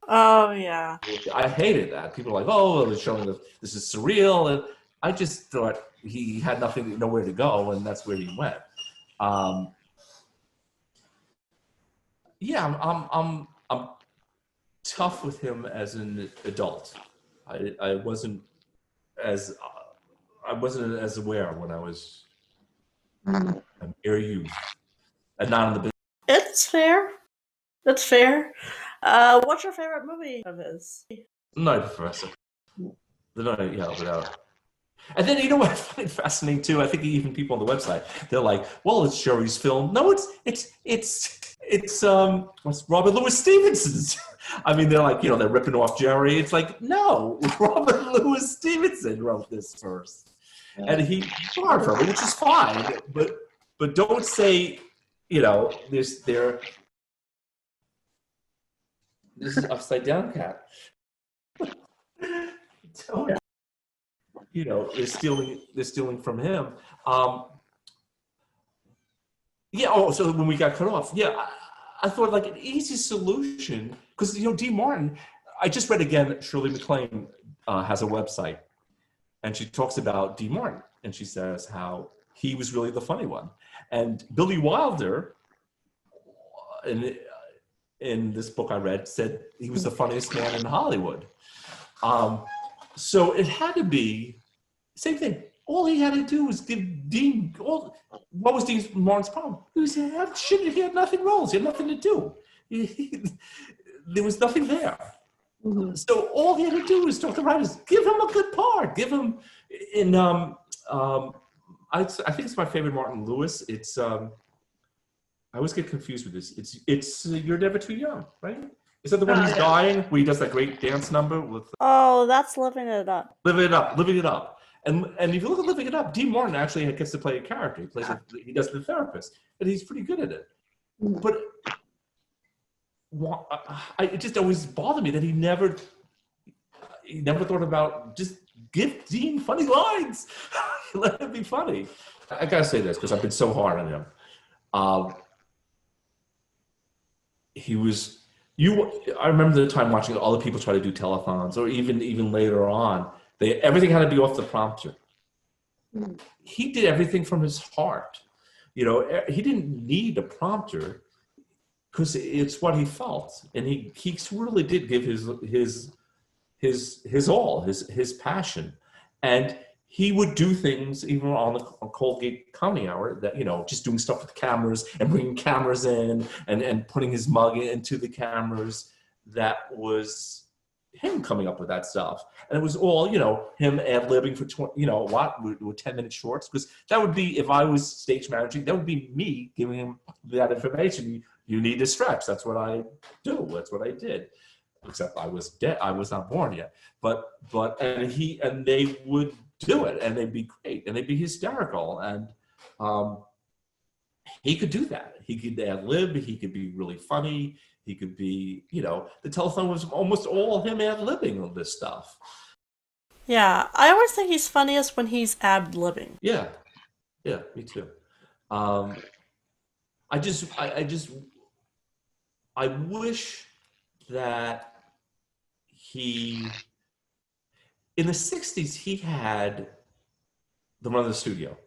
Oh, yeah.
I hated that. People were like, oh, they're showing this is surreal. And I just thought he had nowhere to go, and that's where he went. I'm tough with him as an adult. I wasn't as aware when I was a mere youth and not in the business.
It's fair. That's fair. What's your favorite movie of his?
No, Professor. Without. And then you know what I find fascinating too? I think even people on the website, they're like, "Well, it's Jerry's film." No, it's Robert Louis Stevenson's. I mean, they're like, they're ripping off Jerry. It's like, no, Robert Louis Stevenson wrote this first, and he borrowed from it, which is fine. But don't say, this is Upside Down Cat. They're stealing from him. So when we got cut off, I thought like an easy solution, because Dee Martin, I just read again, Shirley MacLaine has a website, and she talks about Dee Martin, and she says how he was really the funny one. And Billy Wilder, in this book I read, said he was the funniest man in Hollywood. So it had to be Same thing. All he had to do was give Dean what was Dean Martin's problem? He had nothing roles. He had nothing to do. There was nothing there. Mm-hmm. So all he had to do was talk to writers, give him a good part. Give him I think it's my favorite Martin Lewis. It's I always get confused with this. It's You're Never Too Young, right? Is that the one he's dying where he does that great dance number with?
Oh, that's Living It Up.
Living It Up. And if you look at Living It Up, Dean Martin actually gets to play a character. He does the therapist, and he's pretty good at it. But it just always bothered me that he never thought about just give Dean funny lines. Let it be funny. I gotta say this because I've been so hard on him. I remember the time watching all the people try to do telethons, or even later on, everything had to be off the prompter. He did everything from his heart. He didn't need a prompter because it's what he felt, and he really did give his all, his passion, and he would do things even on the Colgate Comedy Hour that, just doing stuff with cameras and bringing cameras in and putting his mug into the cameras. That was him coming up with that stuff. And it was all, him ad-libbing for 10-minute shorts. Because that would be, if I was stage managing, that would be me giving him that information. You need to stretch. That's what I do. That's what I did. Except I was dead. I was not born yet. But they would do it, and they'd be great, and they'd be hysterical, and he could do that. He could ad-lib. He could be really funny. He could be, the telethon was almost all him ad-libbing all this stuff.
Yeah, I always think he's funniest when he's ad-libbing.
Yeah, me too. I wish that in the 60s, he had the run of the studio.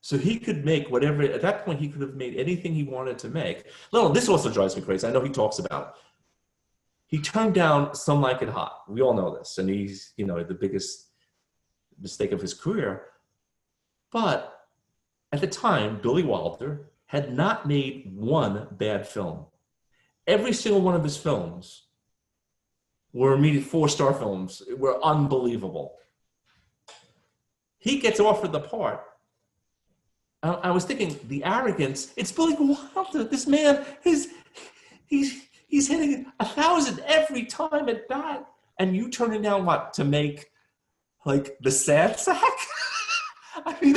So he could make whatever, at that point, he could have made anything he wanted to make. No, this also drives me crazy. I know he talks about it. He turned down Some Like It Hot. We all know this. And he's, the biggest mistake of his career. But at the time, Billy Wilder had not made one bad film. Every single one of his films were immediate 4-star films, were unbelievable. He gets offered the part. I was thinking, the arrogance, it's Billy Wilder. This man, he's hitting 1,000 every time at bat. And you turning down what? To make, like, the sad sack? I mean,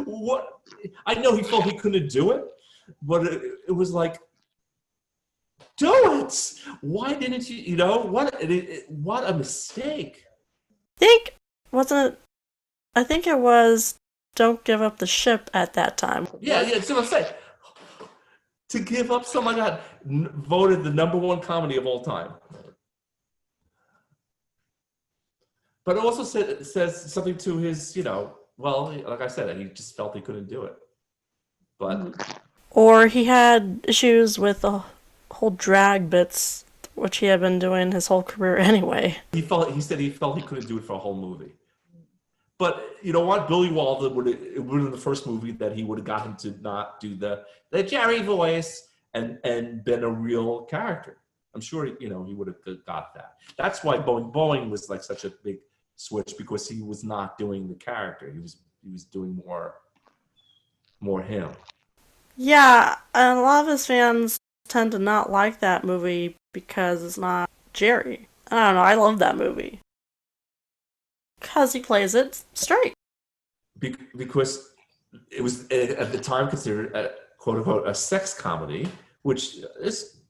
what? I know he felt he couldn't do it, but it was like, do it. Why didn't you? What a mistake.
I think it was Don't Give Up the Ship at that time.
Yeah, that's what I'm saying. To give up someone that voted the #1 comedy of all time. But it also says something to his, like I said, he just felt he couldn't do it. But
or he had issues with the whole drag bits, which he had been doing his whole career anyway.
He said he felt he couldn't do it for a whole movie. But you know what? Billy Wilder would have been the first movie that he would have got him to not do the Jerry voice and been a real character. I'm sure he would have got that. That's why Boeing was like such a big switch, because he was not doing the character. He was doing more him.
Yeah, and a lot of his fans tend to not like that movie because it's not Jerry. I don't know, I love that movie. Because he plays it straight.
Because it was at the time considered a quote unquote a sex comedy, which is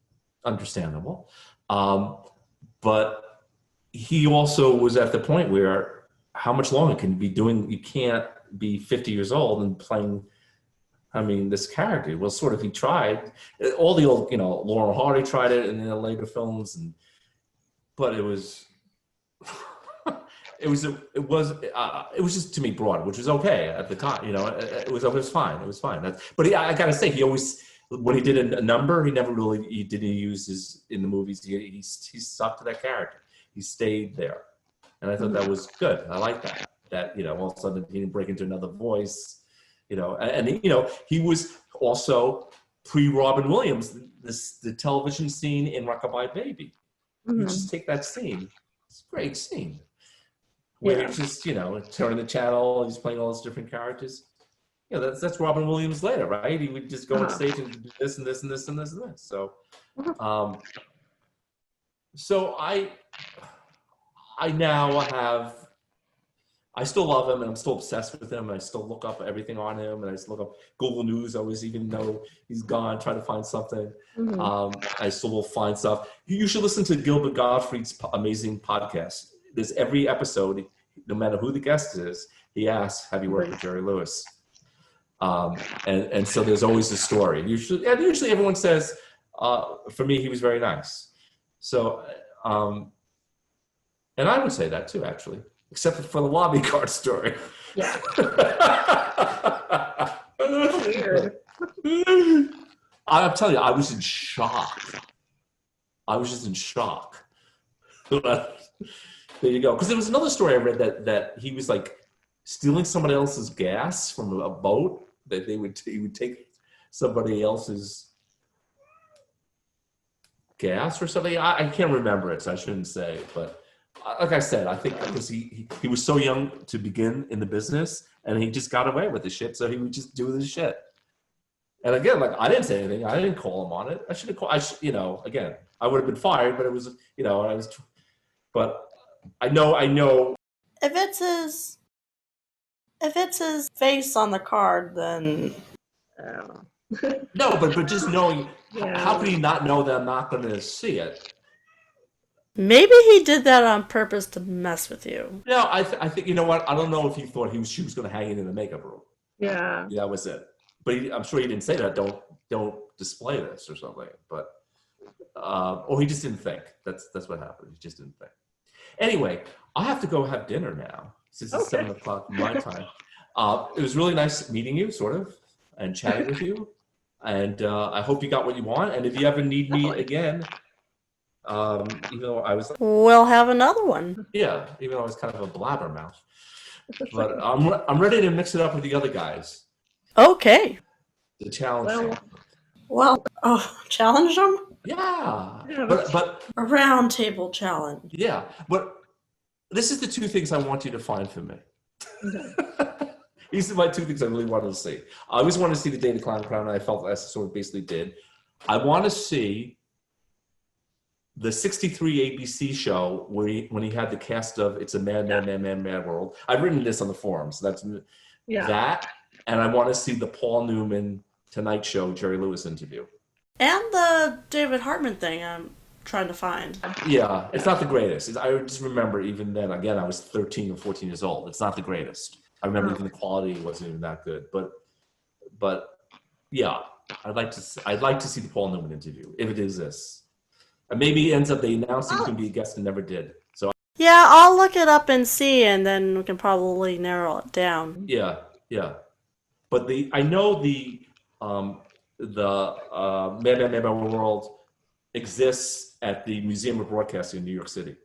understandable. But he also was at the point where how much longer can you be doing? You can't be 50 years old and playing, this character. Well, sort of he tried. All the old, Laurel Hardy tried it in the later films, but it was just to me broad, which was okay at the time. It was fine. It was fine. But I gotta say, he always, when he did a number, he didn't use his in the movies. He stuck to that character. He stayed there, and I thought that was good. I like that. that, you know, all of a sudden he didn't break into another voice, you know, and you know, he was also pre-Robin Williams, the television scene in Rockabye Baby. You just take that scene, it's a great scene, where he's just, you know, turning the channel, he's playing all those different characters. You know, that's Robin Williams later, right? He would just go on stage and do this and this and this and this and this. So, so I now have, I still love him and I'm still obsessed with him. And I still look up everything on him, and I just look up Google News always, even though he's gone, try to find something. I still will find stuff. You should listen to Gilbert Gottfried's amazing podcast. There's every episode, no matter who the guest is, he asks, have you worked with Jerry Lewis? And so there's always a story. Usually everyone says, for me, he was very nice. So, and I would say that too, actually, except for the lobby card story.
Yeah. Weird.
I'm telling you, I was in shock. I was just in shock. There you go. Because there was another story I read that he was like stealing somebody else's gas from a boat. That he would take somebody else's gas or something. I can't remember it, so I shouldn't say. But like I said, I think because he was so young to begin in the business, and he just got away with the shit. So he would just do this shit. And again, like I didn't say anything. I didn't call him on it. I should have called. You know, again, I would have been fired. But it was, you know, I was. But I know.
If it's his face on the card, then
No, but just knowing, how could he not know that I'm not going to see it?
maybe he did that on purpose to mess with you.
No, I think, you know what? I don't know if he thought she was going to hang it in the makeup room.
Yeah.
Yeah, that was it. But I'm sure he didn't say that. Don't display this or something. But or he just didn't think. That's what happened. He just didn't think. Anyway, I have to go have dinner now since it's 7 o'clock my time. It was really nice meeting you, sort of, and chatting with you. And I hope you got what you want. And if you ever need me again, even though I was,
We'll have another one.
yeah, even though I was kind of a blabbermouth, but I'm ready to mix it up with the other guys.
Okay.
The challenge.
Well, challenge them?
Yeah, but
A round table challenge.
yeah, but this is the two things I want you to find for me. These are my two things I really wanted to see. I always wanted to see the Day of the Clown Crown, and I felt I sort of basically did. I want to see the 63 ABC show when he had the cast of It's a Mad, Mad, Mad, Mad, Mad World. I've written this on the forums. So that's that, and I want to see the Paul Newman Tonight Show Jerry Lewis interview.
And the David Hartman thing I'm trying to find.
Yeah, it's not the greatest. I just remember even then, again, I was 13 or 14 years old. It's not the greatest. I remember even the quality wasn't even that good. But yeah, I'd like to see the Paul Newman interview, if it exists. And maybe it ends up they announced he was going to be a guest and never did. So
Yeah, I'll look it up and see, and then we can probably narrow it down.
yeah. But I know the Mad Mad Mad World exists at the Museum of Broadcasting in New York City.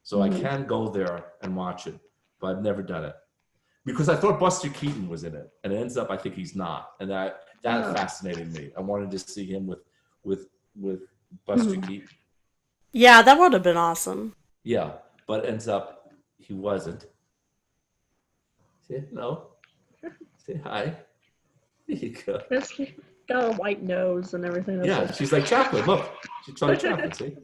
So I can go there and watch it, but I've never done it. Because I thought Buster Keaton was in it, and it ends up I think he's not, and that fascinated me. I wanted to see him with Buster Keaton.
Yeah, that would have been awesome.
Yeah, but ends up he wasn't. Say hello. Say hi. There you go.
He's got a white nose and everything.
Yeah, she's like Chaplin. Look, she's like Chaplin. See.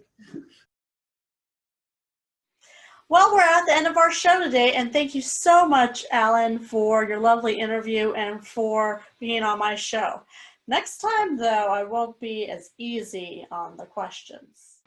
Well, we're at the end of our show today, and thank you so much, Alan, for your lovely interview and for being on my show. Next time, though, I won't be as easy on the questions.